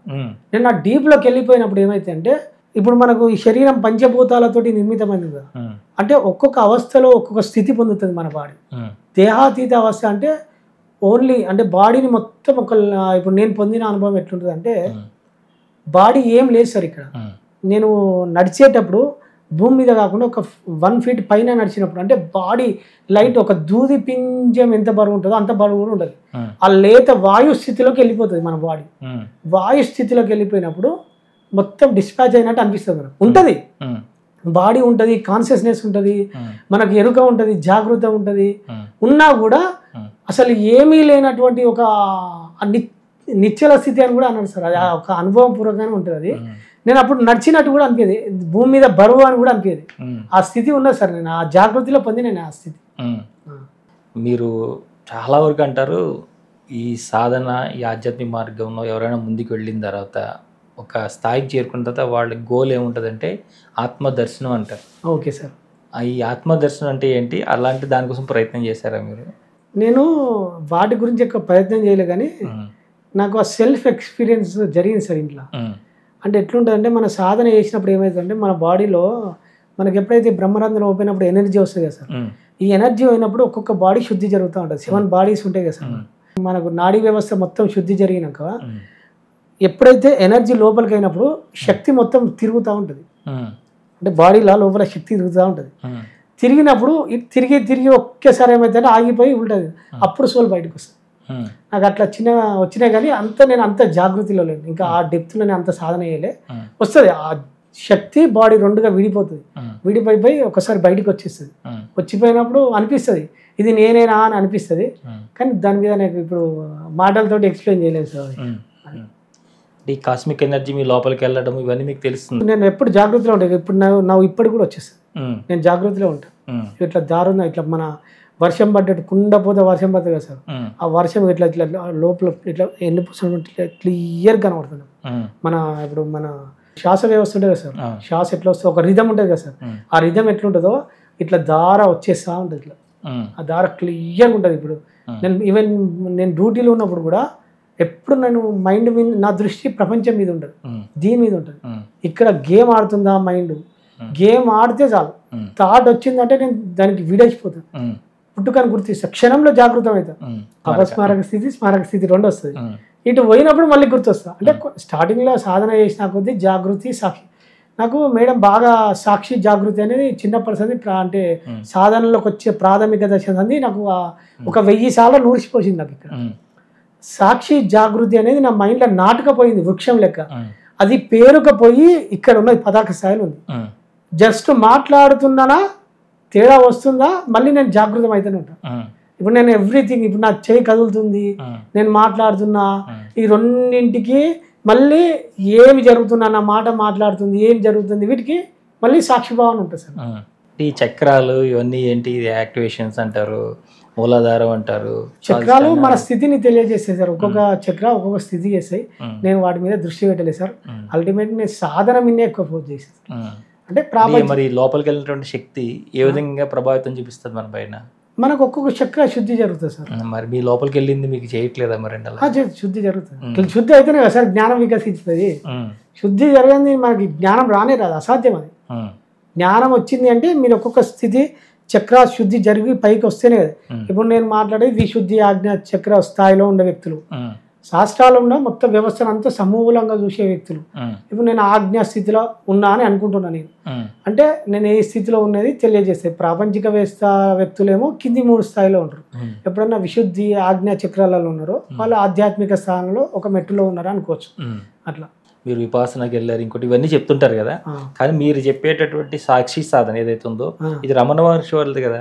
నేను నా డీప్లోకి వెళ్ళిపోయినప్పుడు ఏమైతే అంటే, ఇప్పుడు మనకు ఈ శరీరం పంచభూతాలతోటి నిర్మితమైంది కదా, అంటే ఒక్కొక్క అవస్థలో ఒక్కొక్క స్థితి పొందుతుంది మన బాడీ. దేహాతీత అవస్థ అంటే ఓన్లీ అంటే బాడీని మొత్తం ఇప్పుడు నేను పొందిన అనుభవం ఎట్లుంటుంది అంటే, బాడీ ఏం లేదు సార్ ఇక్కడ. నేను నడిచేటప్పుడు భూమి మీద కాకుండా ఒక 1 feet పైన నడిచినప్పుడు అంటే బాడీ లైట్ ఒక దూది పింజం ఎంత బరువు ఉంటుందో అంత బరువు కూడా ఉంటుంది. ఆ లేత వాయు స్థితిలోకి వెళ్ళిపోతుంది మన బాడీ. వాయు స్థితిలోకి వెళ్ళిపోయినప్పుడు మొత్తం డిస్పాచ్ అయినట్టు అనిపిస్తుంది మనకు. ఉంటుంది బాడీ ఉంటుంది, కాన్షియస్నెస్ ఉంటుంది, మనకు ఎరుక ఉంటుంది, జాగృత ఉంటుంది. ఉన్నా కూడా అసలు ఏమీ లేనటువంటి ఒక నిశ్చల స్థితి అని కూడా అన్నారు సార్. అది ఒక అనుభవం పూర్వకంగానే ఉంటుంది. అది నేను అప్పుడు నడిచినట్టు కూడా అనిపేది, భూమి మీద బరువు అని కూడా అనిపేది. ఆ స్థితి ఉన్నది సార్, నేను ఆ జాగృతిలో పొందిన ఆ స్థితి. మీరు చాలా వరకు అంటారు ఈ సాధన, ఈ ఆధ్యాత్మిక మార్గంలో ఎవరైనా ముందుకు వెళ్ళిన తర్వాత ఒక స్థాయికి చేరుకున్న తర్వాత వాళ్ళ గోల్ ఏముంటుందంటే ఆత్మదర్శనం అంటారు. Okay sir. ఈ ఆత్మదర్శనం అంటే ఏంటి? అలాంటి దానికోసం ప్రయత్నం చేశారా మీరు? నేను వాటి గురించి ఎక్కువ ప్రయత్నం చేయలే, కానీ నాకు ఆ సెల్ఫ్ ఎక్స్పీరియన్స్ జరిగింది సార్ ఇంట్లో. అంటే ఎట్లుంటుందంటే, మన సాధన చేసినప్పుడు ఏమవుతుందంటే మన బాడీలో మనకి ఎప్పుడైతే బ్రహ్మరంధ్రం ఓపెన్ అయినప్పుడు ఎనర్జీ వస్తుంది కదా సార్. ఈ ఎనర్జీ అయినప్పుడు ఒక్కొక్క బాడీ శుద్ధి జరుగుతూ ఉంటుంది. 7 bodies ఉంటాయి కదా సార్. మనకు నాడీ వ్యవస్థ మొత్తం శుద్ధి జరిగినాక ఎప్పుడైతే ఎనర్జీ లోపలికి అయినప్పుడు శక్తి మొత్తం తిరుగుతూ ఉంటుంది. అంటే బాడీలో లోపల శక్తి తిరుగుతూ ఉంటుంది. తిరిగినప్పుడు తిరిగి తిరిగి ఒకేసారి ఏమైతే ఆగిపోయి ఉంటుంది, అప్పుడు సోల్ బయటకు వస్తుంది. నాకు అట్లా వచ్చినాయి, కానీ నేను అంత జాగృతిలో లేను, ఇంకా ఆ డెప్త్లో నేను అంత సాధన చేయలే. వస్తుంది ఆ శక్తి, బాడీ రెండుగా విడిపోతుంది. విడిపోయి ఒకసారి బయటకు వచ్చేస్తుంది. వచ్చిపోయినప్పుడు అనిపిస్తుంది ఇది నేనేనా అని అనిపిస్తుంది, కానీ దాని మీద నాకు ఇప్పుడు మాటలతోటి ఎక్స్ప్లెయిన్ చేయలేదు సార్. ఈ కాస్మిక్ ఎనర్జీ మీ లోపలికి వెళ్ళడం ఇవన్నీ మీకు తెలుస్తుంది. నేను ఎప్పుడు జాగృతిలో ఉంటాను. ఇప్పుడు ఇప్పుడు కూడా వచ్చేస్తుంది, నేను జాగృతిలో ఉంటాను. ఇట్లా దారుణ ఇట్లా మన వర్షం పడ్డట్టు కుండపోతే వర్షం పడుతుంది కదా సార్, ఆ వర్షం ఇట్లా ఇట్లా లోపల ఇట్లా ఎన్ని% ఇట్లా క్లియర్ కనబడుతుంది. ఇప్పుడు మన శ్వాస వ్యవస్థ ఉంటుంది కదా సార్, శ్వాస ఎట్లా వస్తుంది, ఒక రిధం ఉంటుంది కదా సార్, ఆ రిధం ఎట్లుంటుందో ఇట్లా దార వచ్చేస్తా ఉంటుంది. ఇట్లా ఆ దార క్లియర్గా ఉంటుంది. ఇప్పుడు నేను డ్యూటీలో ఉన్నప్పుడు కూడా ఎప్పుడు నేను మైండ్ మీద నా దృష్టి ప్రపంచం మీద ఉంటుంది, దీని మీద ఉంటుంది. ఇక్కడ గేమ్ ఆడుతుందా మైండ్, గేమ్ ఆడితే చాలు, థాట్ వచ్చిందంటే నేను దానికి విడేసిపోతాను, పుట్టుకని గుర్తిస్తా, క్షణంలో జాగృతం అవుతాను. అపస్మారక స్థితి, స్మారక స్థితి రెండు వస్తుంది. ఇటు పోయినప్పుడు మళ్ళీ గుర్తొస్తా. అంటే స్టార్టింగ్లో సాధన చేసిన కొద్దీ జాగృతి, సాక్షి. నాకు మేడం బాగా సాక్షి జాగృతి అనేది చిన్నప్పటి అంటే సాధనలోకి వచ్చే ప్రాథమిక దశ అంది నాకు ఒక 1000 సార్లు నూరిసిపోయింది. నాకు ఇక్కడ సాక్షి జాగృతి అనేది నా మైండ్లో నాటుకపోయింది వృక్షం లెక్క. అది పేరుకపోయి ఇక్కడ ఉన్నది, పతాక స్థాయిలో ఉంది. జస్ట్ మాట్లాడుతున్నానా, తేడా వస్తుందా, మళ్ళీ నేను జాగృతం అయితేనే ఉంటాను. ఇప్పుడు నేను ఎవ్రీథింగ్, ఇప్పుడు నా చేయి కదులుతుంది, నేను మాట్లాడుతున్నా, ఈ రెండింటికి మళ్ళీ ఏమి జరుగుతున్నా, నా మాట మాట్లాడుతుంది, ఏం జరుగుతుంది, వీటికి మళ్ళీ సాక్షిభావన ఉంటుంది సార్. ఈ చక్రాలు ఇవన్నీ ఏంటి? యాక్టివేషన్స్ అంటారు, మూలాధారం అంటారు. చక్రాలు మన స్థితిని తెలియజేస్తాయి సార్. ఒక్కొక్క చక్ర ఒక్కొక్క స్థితి చేస్తాయి. నేను వాటి మీద దృష్టి పెట్టలేదు సార్. అల్టిమేట్ నేను సాధన మీద ఎక్కువ ఫోకస్ చేస్తాను. అంటే మరి లోపలికి వెళ్ళినటువంటి శక్తి ఏ విధంగా ప్రభావితం చూపిస్తుంది మన పైన? మనకు ఒక్కొక్క చక్ర శుద్ధి జరుగుతుంది సార్. మరి మీ లోపలికి వెళ్ళింది మీకు చేయట్లేదా? మరి శుద్ధి జరుగుతుంది. శుద్ధి అయితేనే కదా సార్ జ్ఞానం వికసిస్తుంది. శుద్ధి జరగని మనకి జ్ఞానం రానే రాదు, అసాధ్యం అది. జ్ఞానం వచ్చింది అంటే మీరు ఒక్కొక్క స్థితి చక్ర శుద్ధి జరిగి పైకి వస్తేనే కదా. ఇప్పుడు నేను మాట్లాడేది విశుద్ధి ఆజ్ఞ చక్ర స్థాయిలో ఉండే వ్యక్తులు, శాస్త్రాలు ఉన్న మొత్తం వ్యవస్థను అంతా సమూలంగా చూసే వ్యక్తులు. ఇప్పుడు నేను ఆజ్ఞా స్థితిలో ఉన్నా అని అనుకుంటున్నా. నేను అంటే నేను ఏ స్థితిలో ఉన్నది తెలియజేస్తాయి. ప్రాపంచిక వ్యక్తులేమో కింది 3 స్థాయిలో ఉంటారు. ఎప్పుడన్నా విశుద్ధి ఆజ్ఞా చక్రాలలో ఉన్నారో వాళ్ళు ఆధ్యాత్మిక స్థానంలో ఒక మెట్టులో ఉన్నారో అనుకోవచ్చు. అట్లా మీరు విపాసనకి వెళ్ళారు, ఇంకోటి ఇవన్నీ చెప్తుంటారు కదా, కానీ మీరు చెప్పేటటువంటి సాక్షి సాధన ఏదైతే ఉందో ఇది రమణ మహర్షి వాళ్ళది కదా.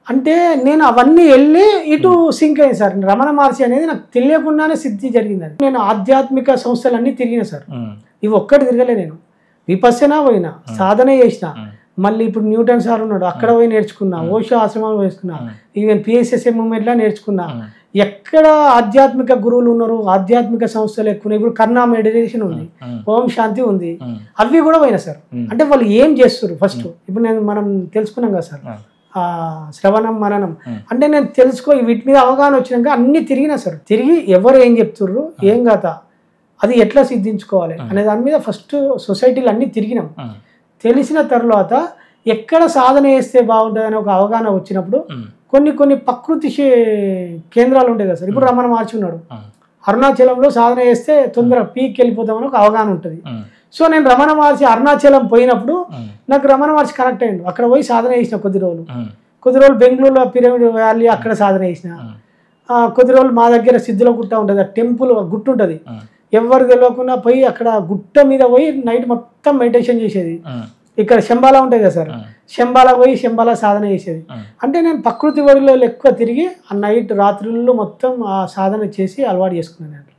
అంటే నేను అవన్నీ వెళ్ళి ఇటు సింక్ అయ్యాను సార్. రమణ మహర్షి అనేది నాకు తెలియకుండానే సిద్ధి జరిగింది. నేను ఆధ్యాత్మిక సంస్థలన్నీ తిరిగిన సార్. ఇవి ఒక్కటి తిరగలే. నేను విపස්සన పోయినా, సాధన చేసిన, మళ్ళీ ఇప్పుడు న్యూటన్ సార్ ఉన్నాడు, అక్కడ పోయి నేర్చుకున్నా, ఓషో ఆశ్రమాలు వేసుకున్నా, ఈవెన్ PSSM మూమెంట్లో నేర్చుకున్నా. ఎక్కడ ఆధ్యాత్మిక గురువులు ఉన్నారు, ఆధ్యాత్మిక సంస్థలు ఎక్కువ ఉన్నాయి. ఇప్పుడు కర్ణా మెడిటేషన్ ఉంది, ఓం శాంతి ఉంది, అవి కూడా పోయినా సార్. అంటే వాళ్ళు ఏం చేస్తారు ఫస్ట్. ఇప్పుడు మనం తెలుసుకున్నాం కదా సార్, శ్రవణం మననం అంటే నేను వీటి మీద అవగాహన వచ్చినాక అన్ని తిరిగినా సార్. తిరిగి ఎవరు ఏం చెప్తుర్రు, ఏం కాదా, అది ఎట్లా సిద్ధించుకోవాలి అనే దాని మీద ఫస్ట్ సొసైటీలు అన్ని తిరిగినాం. తెలిసిన తర్వాత ఎక్కడ సాధన చేస్తే బాగుంటుంది అని ఒక అవగాహన వచ్చినప్పుడు కొన్ని ప్రకృతి కేంద్రాలు ఉంటాయి కదా సార్. ఇప్పుడు రమణ మహర్షి ఉన్నాడు, అరుణాచలంలో సాధన చేస్తే తొందరగా పీక్ వెళ్ళిపోతామని ఒక అవగాహన ఉంటుంది. సో నేను రమణ మహర్షి అరుణాచలం పోయినప్పుడు నాకు రమణ మహర్షి కనెక్ట్ అయ్యిండు. అక్కడ పోయి సాధన చేసిన కొద్ది రోజులు బెంగళూరులో పిరమిడ్ వ్యాలీ అక్కడ సాధన చేసిన, కొద్ది రోజులు మా దగ్గర సిద్ధుల గుట్ట ఉంటుంది, ఆ టెంపుల్ గుట్ట ఉంటుంది, ఎవరు తెలియకుండా పోయి అక్కడ గుట్ట మీద పోయి నైట్ మొత్తం మెడిటేషన్ చేసేది. ఇక్కడ శంబాలా ఉంటుంది కదా సార్, శంబాలా పోయి శంబాలా సాధన చేసేది. అంటే నేను ప్రకృతి ఒడిలో ఎక్కువ తిరిగి ఆ నైట్ రాత్రుల్లో మొత్తం ఆ సాధన చేసి అలవాటు చేసుకున్నాను.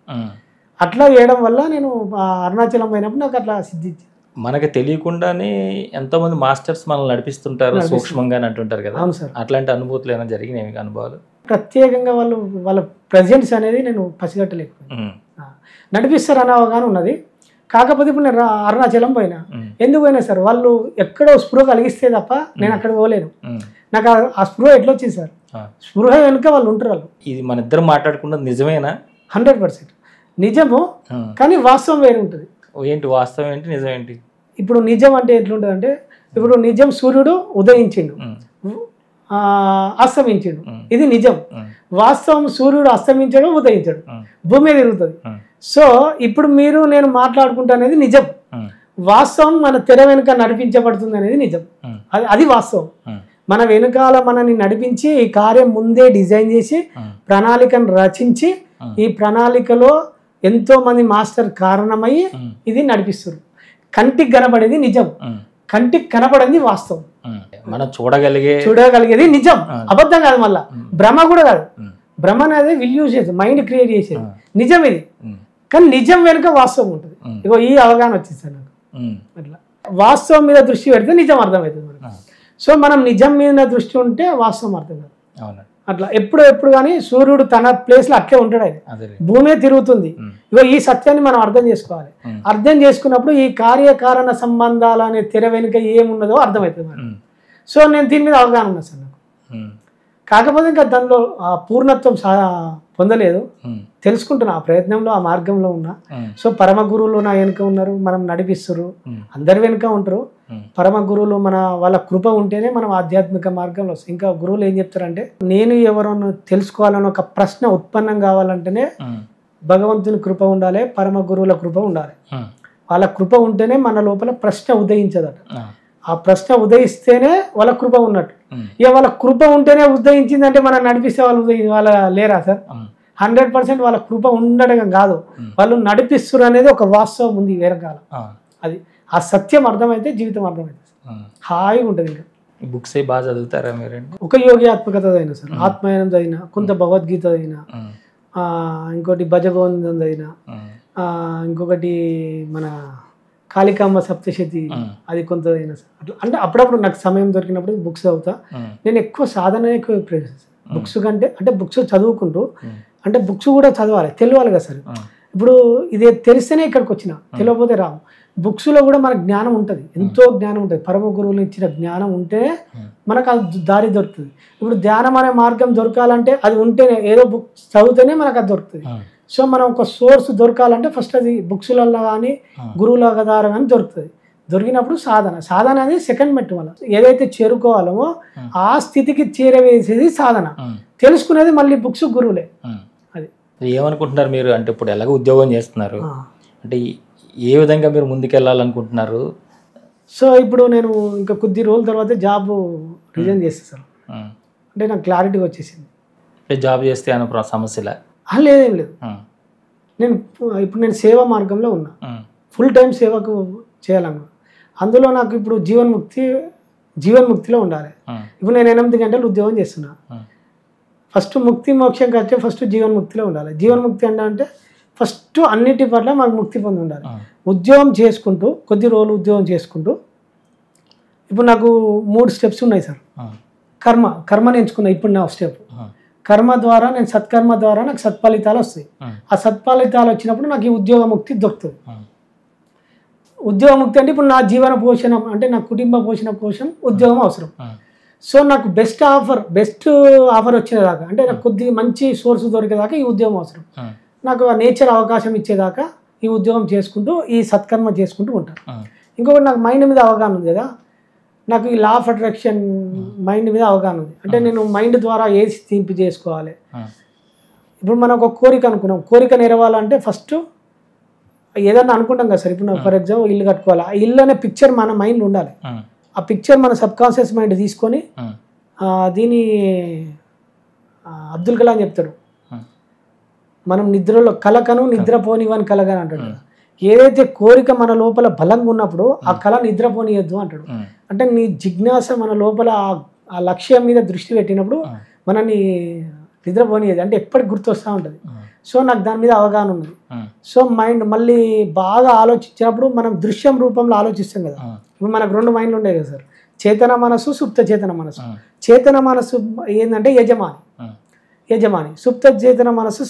అట్లా చేయడం వల్ల నేను అరుణాచలం పోయినప్పుడు నాకు అట్లా సిద్ధించింది. మనకు తెలియకుండానే ఎంతోమంది మాస్టర్స్ మనల్ని నడిపిస్తుంటారు, సూక్ష్మంగానే అంటుంటారు కదా. అవును సార్. అట్లాంటి అనుభూతులు ఏమైనా జరిగినాయి అనుభవాలు? ప్రత్యేకంగా వాళ్ళ ప్రజెన్స్ అనేది నేను పసిగట్టలేకపోయాను. నడిపిస్తారు అనే అవగాహన ఉన్నది. కాకపోతే ఇప్పుడు నేను అరుణాచలం పోయినా, ఎందుకు పోయినా సార్, వాళ్ళు ఎక్కడో స్పృహ కలిగిస్తే తప్ప నేను అక్కడ పోలేను. నాకు ఆ స్పృహ ఎట్లా వచ్చింది సార్, స్పృహ వెనుక వాళ్ళు ఉంటారు. వాళ్ళు ఇది మన ఇద్దరు మాట్లాడుకున్నది నిజమేనా? 100% నిజము, కానీ వాస్తవం వేరే ఉంటుంది. ఏంటి వాస్తవం ఏంటి, నిజం ఏంటి? ఇప్పుడు నిజం అంటే ఎట్లుంటుంది అంటే, ఇప్పుడు నిజం సూర్యుడు ఉదయించిండు, అస్తమించిండు, ఇది నిజం. వాస్తవం సూర్యుడు అస్తమించాడు, ఉదయించాడు, భూమి తిరుగుతుంది. సో ఇప్పుడు మీరు నేను మాట్లాడుకుంటా అనేది నిజం. వాస్తవం మన తెర వెనుక నడిపించబడుతుంది అనేది నిజం. అది వాస్తవం. మన వెనుకాల మనని నడిపించి ఈ కార్యం ముందే డిజైన్ చేసి ప్రణాళికను రచించి ఈ ప్రణాళికలో ఎంతో మంది మాస్టర్ కారణమయ్యి ఇది నడిపిస్తారు. కంటికి కనబడేది నిజం, కంటికి కనపడేది వాస్తవం. మనం చూడగలిగేది నిజం, అబద్ధం కాదు. మళ్ళా భ్రమ కూడా కాదు. భ్రమ అనేది విల్ యూజ్ చేసేది, మైండ్ క్రియేట్ చేసేది. నిజం ఇది, కానీ నిజం వెనుక వాస్తవం ఉంటుంది. ఇగో ఈ అవగాహన వచ్చింది సార్ నాకు. అట్లా వాస్తవం మీద దృష్టి పెడితే నిజం అర్థమవుతుంది మనకు. సో మనం నిజం మీద దృష్టి ఉంటే వాస్తవం అర్థం కాదు. అట్లా ఎప్పుడు కానీ సూర్యుడు తన ప్లేస్ లో అట్లే ఉంటాడు, అది భూమే తిరుగుతుంది. ఇగో ఈ సత్యాన్ని మనం అర్థం చేసుకోవాలి. అర్థం చేసుకున్నప్పుడు ఈ కార్యకారణ సంబంధాలు అనే తెర వెనుక ఏమున్నదో అర్థమవుతుంది మనకు. సో నేను దీని మీద అవగాహన ఉన్నా సార్ నాకు. కాకపోతే ఇంకా దానిలో పూర్ణత్వం పొందలేదు, తెలుసుకుంటున్నా, ఆ ప్రయత్నంలో ఆ మార్గంలో ఉన్నా. సో పరమ గురువులు నా వెనుక ఉన్నారు, మనం నడిపిస్తారు, అందరి వెనుక ఉంటారు. పరమ గురువులు వాళ్ళ కృప ఉంటేనే మనం ఆధ్యాత్మిక మార్గంలో వస్తాం. ఇంకా గురువులు ఏం చెప్తారంటే, నేను ఎవరన్నా తెలుసుకోవాలని ఒక ప్రశ్న ఉత్పన్నం కావాలంటేనే భగవంతుని కృప ఉండాలి, పరమ గురువుల కృప ఉండాలి. వాళ్ళ కృప ఉంటేనే మన లోపల ప్రశ్న ఉదయించదట. ఆ ప్రశ్న ఉదయిస్తేనే వాళ్ళ కృప ఉన్నట్టు. ఇక వాళ్ళ కృప ఉంటేనే ఉదయించిందంటే మనం నడిపిస్తే వాళ్ళ లేరా సార్? 100% వాళ్ళ కృప ఉండడం కాదు, వాళ్ళు నడిపిస్తున్నారు అనేది ఒక వాస్తవం ఉంది వేరకాల. అది ఆ సత్యం అర్థమైతే జీవితం అర్థమైతే హాయిగా ఉంటుంది. ఇంకా బుక్స్ బాగా చదువుతారా మీరు? ఒక యోగి ఆత్మకథ అయినా సార్, ఆత్మయనం చదివిన, కొంత భగవద్గీత చదివిన, ఇంకోటి భజగోవిందం చదివిన, ఇంకొకటి మన కాళికాంబ సప్తశతి అది కొంత అయినా సార్. అట్లా అంటే అప్పుడప్పుడు నాకు సమయం దొరికినప్పుడు బుక్స్ చదువుతా. నేను ఎక్కువ సాధన ఎక్కువ బుక్స్ కంటే, అంటే బుక్స్ చదువుకుంటూ, అంటే బుక్స్ కూడా చదవాలి, తెలియాలి కదా సార్. ఇప్పుడు ఇది తెలిస్తేనే ఇక్కడికి వచ్చిన, తెలియకపోతే రాము. బుక్స్లో కూడా మనకు జ్ఞానం ఉంటుంది, ఎంతో జ్ఞానం ఉంటుంది. పరమ గురువులు ఇచ్చిన జ్ఞానం ఉంటేనే మనకు అది దారి దొరుకుతుంది. ఇప్పుడు ధ్యానం అనే మార్గం దొరకాలంటే అది ఉంటేనే, ఏదో బుక్ చదివితేనే మనకు అది దొరుకుతుంది. సో మనం ఒక సోర్స్ దొరకాలంటే ఫస్ట్ అది బుక్స్లలో కానీ గురువుల ద్వారా కానీ దొరుకుతుంది. దొరికినప్పుడు సాధన అనేది సెకండ్ మెట్టు. వల్ల ఏదైతే చేరుకోవాలమో ఆ స్థితికి చేరవేసేది సాధన, తెలుసుకునేది మళ్ళీ బుక్స్, గురువులే. అది ఏమనుకుంటున్నారు మీరు? అంటే ఇప్పుడు ఎలాగో ఉద్యోగం చేస్తున్నారు, అంటే ఏ విధంగా మీరు ముందుకెళ్ళాలనుకుంటున్నారు? సో ఇప్పుడు నేను ఇంకా కొద్ది రోజుల తర్వాత జాబ్ రిజైన్ చేస్తాను సార్. అంటే నాకు క్లారిటీగా వచ్చేసింది. జాబ్ చేస్తే అన్న సమస్యలే లేదేం లేదు. ఇప్పుడు నేను సేవా మార్గంలో ఉన్నా, ఫుల్ టైం సేవకు చేయాలన్నా. అందులో నాకు ఇప్పుడు జీవన్ముక్తిలో ఉండాలి. ఇప్పుడు నేను 8 గంటలు ఉద్యోగం చేస్తున్నా. ఫస్ట్ ముక్తి మోక్షం కంటే ఫస్ట్ జీవన్ముక్తిలో ఉండాలి. జీవన్ముక్తి అంటే ఫస్ట్ అన్నిటి పట్ల మనకు ముక్తి పొంది ఉండాలి. ఉద్యోగం చేసుకుంటూ కొద్ది రోజులు ఉద్యోగం చేసుకుంటూ, ఇప్పుడు నాకు 3 స్టెప్స్ ఉన్నాయి సార్. కర్మని ఎంచుకున్నా ఇప్పుడు నా స్టెప్. కర్మ ద్వారా నేను సత్కర్మ ద్వారా నాకు సత్ఫలితాలు వస్తాయి. ఆ సత్ఫలితాలు వచ్చినప్పుడు నాకు ఈ ఉద్యోగముక్తి దొరుకుతుంది. ఉద్యోగముక్తి అంటే ఇప్పుడు నా జీవన పోషణ అంటే నా కుటుంబ పోషణ కోసం ఉద్యోగం అవసరం. సో నాకు బెస్ట్ ఆఫర్ వచ్చేదాకా అంటే నాకు కొద్దిగా మంచి సోర్స్ దొరికేదాకా ఈ ఉద్యోగం అవసరం. నాకు ఆ నేచర్ అవకాశం ఇచ్చేదాకా ఈ ఉద్యోగం చేసుకుంటూ ఈ సత్కర్మ చేసుకుంటూ ఉంటాను. ఇంకొకటి నాకు మైండ్ మీద అవగాహన ఉంది కదా, నాకు ఈ లా ఆఫ్ అట్రాక్షన్ మైండ్ మీద అవగాహన ఉంది. అంటే నేను మైండ్ ద్వారా ఏది థింక్ చేసుకోవాలి. ఇప్పుడు మనం ఒక కోరిక అనుకున్నాం, కోరిక నెరవాలంటే ఫస్ట్ ఏదన్నా అనుకుంటాం కదా సార్. ఇప్పుడు ఫర్ ఎగ్జాంపుల్ ఇల్లు కట్టుకోవాలి, ఆ ఇల్లు అనే పిక్చర్ మన మైండ్లో ఉండాలి. ఆ పిక్చర్ మన సబ్ కాన్షియస్ మైండ్ తీసుకొని దీని అబ్దుల్ కలాం చెప్తాడు, మనం నిద్రలో కలకను నిద్రపోనివని కలగని అంటాడు. ఏదైతే కోరిక మన లోపల బలంగా ఉన్నప్పుడు ఆ కళ నిద్రపోనియద్దు అంటాడు. అంటే నీ జిజ్ఞాస మన లోపల ఆ లక్ష్యం మీద దృష్టి పెట్టినప్పుడు మనని నిద్రపోనియదు, అంటే ఎప్పటికి గుర్తొస్తూ ఉంటుంది. సో నాకు దాని మీద అవగాహన ఉన్నది. సో మైండ్ మళ్ళీ బాగా ఆలోచించినప్పుడు మనం దృశ్యం రూపంలో ఆలోచిస్తాం కదా. ఇప్పుడు మనకు 2 మైండ్లు ఉన్నాయి కదా సార్, చేతన మనసు, సుప్త చేతన మనసు. చేతన మనసు ఏంటంటే యజమాని, సుప్త చేతన మనసు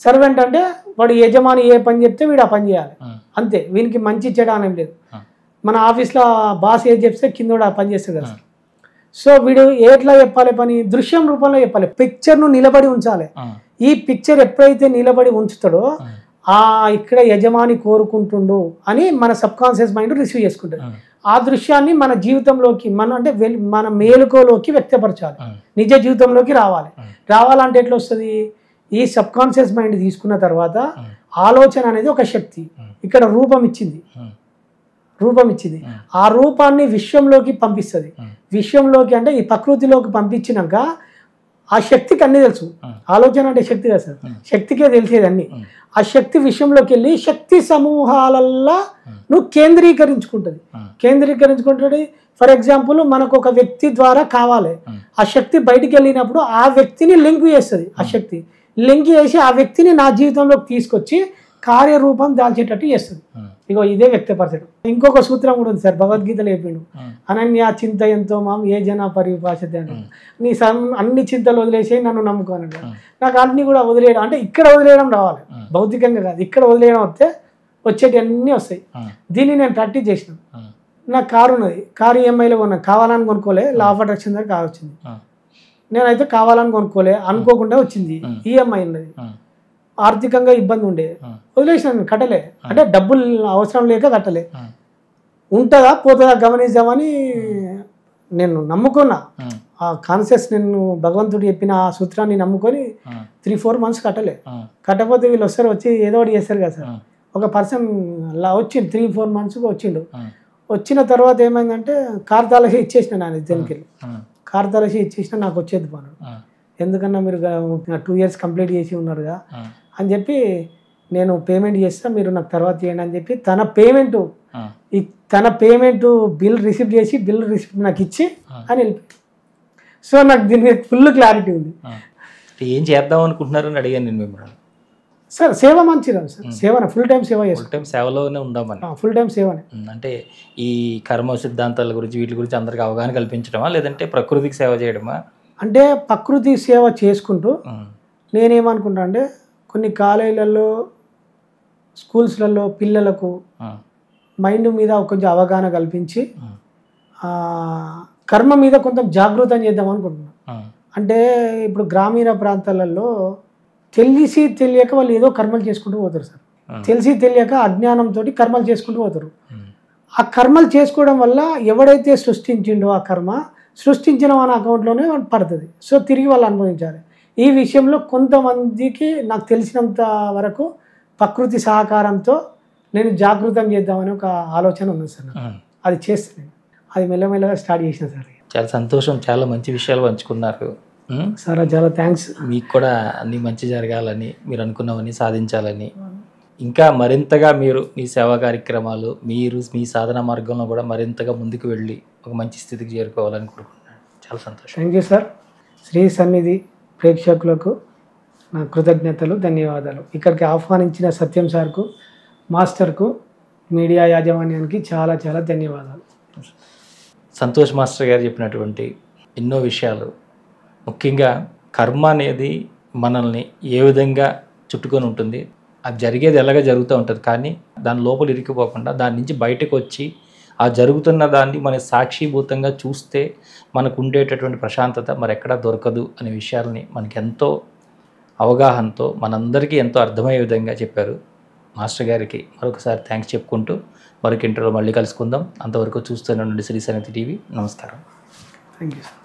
సర్వెంట్ అంటే వాడు యజమాని ఏ పని చెప్తే వీడు ఆ పని చేయాలి అంతే. వీనికి మంచి చెడు అనేం లేదు. మన ఆఫీస్లో బాస్ ఏది చెప్తే కింద ఆ పని చేస్తుంది కదా సార్. సో వీడు ఎట్లా చెప్పాలి పని, దృశ్యం రూపంలో చెప్పాలి. పిక్చర్ను నిలబడి ఉంచాలి. ఈ పిక్చర్ ఎప్పుడైతే నిలబడి ఉంచుతాడో ఇక్కడ యజమాని కోరుకుంటుండు అని మన సబ్ కాన్షియస్ మైండ్ రిసీవ్ చేసుకుంటుంది. ఆ దృశ్యాన్ని మన జీవితంలోకి మన మేలుకోలోకి వ్యక్తపరచాలి, నిజ జీవితంలోకి రావాలంటే ఎట్లా వస్తుంది? ఈ సబ్ కాన్షియస్ మైండ్ తీసుకున్న తర్వాత ఆలోచన అనేది ఒక శక్తి, ఇక్కడ రూపం ఇచ్చింది. ఆ రూపాన్ని విశ్వంలోకి పంపిస్తుంది. విశ్వంలోకి అంటే ఈ ప్రకృతిలోకి పంపించినాక ఆ శక్తికి అన్నీ తెలుసు. ఆలోచన అంటే శక్తి కదా సార్, శక్తికే తెలిసేది అన్ని. ఆ శక్తి విషయంలోకి వెళ్ళి శక్తి సమూహాలల్లా నువ్వు కేంద్రీకరించుకుంటుంది. ఫర్ ఎగ్జాంపుల్ మనకు ఒక వ్యక్తి ద్వారా కావాలి, ఆ శక్తి బయటికి వెళ్ళినప్పుడు ఆ వ్యక్తిని లింక్ చేస్తుంది. ఆ శక్తి లింక్ చేసి ఆ వ్యక్తిని నా జీవితంలోకి తీసుకొచ్చి కార్యరూపం దాల్చేటట్టు చేస్తుంది. ఇగో ఇదే వ్యక్తపరచడం. ఇంకొక సూత్రం కూడా ఉంది సార్, భగవద్గీతలో చెప్పిండు, అనన్య చింత ఎంతో మాం ఏ జన పరిభాషతే అంటే నీ అన్ని చింతలు వదిలేసి నన్ను నమ్ముకోనండి. నాకు అన్ని కూడా వదిలేయడం అంటే ఇక్కడ వదిలేయడం రావాలి, భౌతికంగా కాదు. ఇక్కడ వదిలేయడం వస్తే వచ్చేటి అన్నీ వస్తాయి. దీన్ని నేను ప్రాక్టీస్ చేసిన. నాకు కారు ఉన్నది, కారు ఈఎంఐలో కొన్నా, కావాలని కొనుక్కోలే, లా ఆఫ్ అట్రాక్షన్ దగ్గర కారు వచ్చింది. నేనైతే కావాలని కొనుక్కోలే, అనుకోకుండా వచ్చింది. ఈఎంఐ ఉన్నది, ఆర్థికంగా ఇబ్బంది ఉండే, వదిలేసినాను, కట్టలే. అంటే డబ్బులు అవసరం లేక కట్టలే. ఉంటుందా పోతుందా గమనిద్దామని నేను నమ్ముకున్నా. ఆ కాన్షియస్ నేను భగవంతుడు చెప్పిన ఆ సూత్రాన్ని నమ్ముకొని 3-4 months కట్టకపోతే వీళ్ళు వచ్చి ఏదో ఒకటి చేస్తారు కదా సార్. ఒక పర్సన్ అలా వచ్చిండు, 3-4 months వచ్చిండు. వచ్చిన తర్వాత ఏమైందంటే కార్తాలసి ఇచ్చేసిన, నా నిజానికి కార్తాలసి ఇచ్చేసిన, నాకు వచ్చేది పనులు. ఎందుకన్నా మీరు 2 years కంప్లీట్ చేసి ఉన్నారుగా అని చెప్పి నేను పేమెంట్ చేస్తా, మీరు నాకు తర్వాత చేయండి అని చెప్పి తన పేమెంట్ బిల్ రిసిప్ట్ చేసి బిల్ రిసిప్ట్ నాకు ఇచ్చి అని వెళ్ళిపోయి. సో నాకు దీని మీద ఫుల్ క్లారిటీ ఉంది. ఏం చేద్దాం అనుకుంటున్నారని అడిగాను నేను మిమ్మల్ని. సార్ సేవ మంచిదా సార్, సేవన ఫుల్ టైం సేవ చేస్తాం, ఫుల్ టైం సేవలోనే ఉందామని. ఫుల్ టైం సేవనే అంటే ఈ కర్మ సిద్ధాంతాల గురించి వీటి గురించి అందరికి అవగాహన కల్పించడమా, లేదంటే ప్రకృతికి సేవ చేయడమా? అంటే ప్రకృతి సేవ చేసుకుంటూ నేనేమనుకుంటా అంటే కొన్ని కాలేజీలలో స్కూల్స్లలో పిల్లలకు మైండ్ మీద కొంచెం అవగాహన కల్పించి కర్మ మీద కొంచెం జాగృతం చేద్దాం అనుకుంటున్నాను. అంటే ఇప్పుడు గ్రామీణ ప్రాంతాలలో తెలిసి తెలియక వాళ్ళు ఏదో కర్మలు చేసుకుంటూ పోతారు సార్. తెలిసి తెలియక అజ్ఞానంతో కర్మలు చేసుకుంటూ పోతారు. ఆ కర్మలు చేసుకోవడం వల్ల ఎవడైతే సృష్టించిండో ఆ కర్మ సృష్టించిన మన అకౌంట్లోనే పడుతుంది. సో తిరిగి వాళ్ళు అనుభవించాలి. ఈ విషయంలో కొంతమందికి నాకు తెలిసినంత వరకు ప్రకృతి సహకారంతో నేను జాగృతం చేద్దామని ఒక ఆలోచన ఉంది సార్. అది చేస్తాను, అది మెల్లమెల్లగా స్టార్ట్ చేసిన సార్. చాలా సంతోషం, చాలా మంచి విషయాలు పంచుకున్నారు సార్. చాలా థ్యాంక్స్. మీకు కూడా అన్ని మంచి జరగాలని, మీరు అనుకున్నవన్నీ సాధించాలని, ఇంకా మరింతగా మీరు మీ సేవా కార్యక్రమాలు మీ సాధన మార్గంలో కూడా మరింతగా ముందుకు వెళ్ళి ఒక మంచి స్థితికి చేరుకోవాలని కోరుకుంటున్నాను. చాలా సంతోషం. Thank you sir. శ్రీ సన్నిధి ప్రేక్షకులకు నా కృతజ్ఞతలు, ధన్యవాదాలు. ఇక్కడికి ఆహ్వానించిన సత్యం సార్కు, మాస్టర్కు, మీడియా యాజమాన్యానికి చాలా చాలా ధన్యవాదాలు. సంతోష్ మాస్టర్ గారు చెప్పినటువంటి ఎన్నో విషయాలు, ముఖ్యంగా కర్మ అనేది మనల్ని ఏ విధంగా చుట్టుకొని ఉంటుంది, అది జరిగేది ఎలాగ జరుగుతూ ఉంటుంది, కానీ దాని లోపల ఇరికిపోకుండా దాని నుంచి బయటకు వచ్చి ఆ జరుగుతున్న దాన్ని మన సాక్షిభూతంగా చూస్తే మనకు ఉండేటటువంటి ప్రశాంతత మరెక్కడా దొరకదు అనే విషయాల్ని మనకి ఎంతో అవగాహనతో మనందరికీ ఎంతో అర్థమయ్యే విధంగా చెప్పారు. మాస్టర్ గారికి మరొకసారి థ్యాంక్స్ చెప్పుకుంటూ మరొక ఇంటర్వ్యూలో మళ్ళీ కలుసుకుందాం. అంతవరకు చూస్తూనే ఉండండి శ్రీ సన్నిధి టీవీ. నమస్కారం. Thank you sir.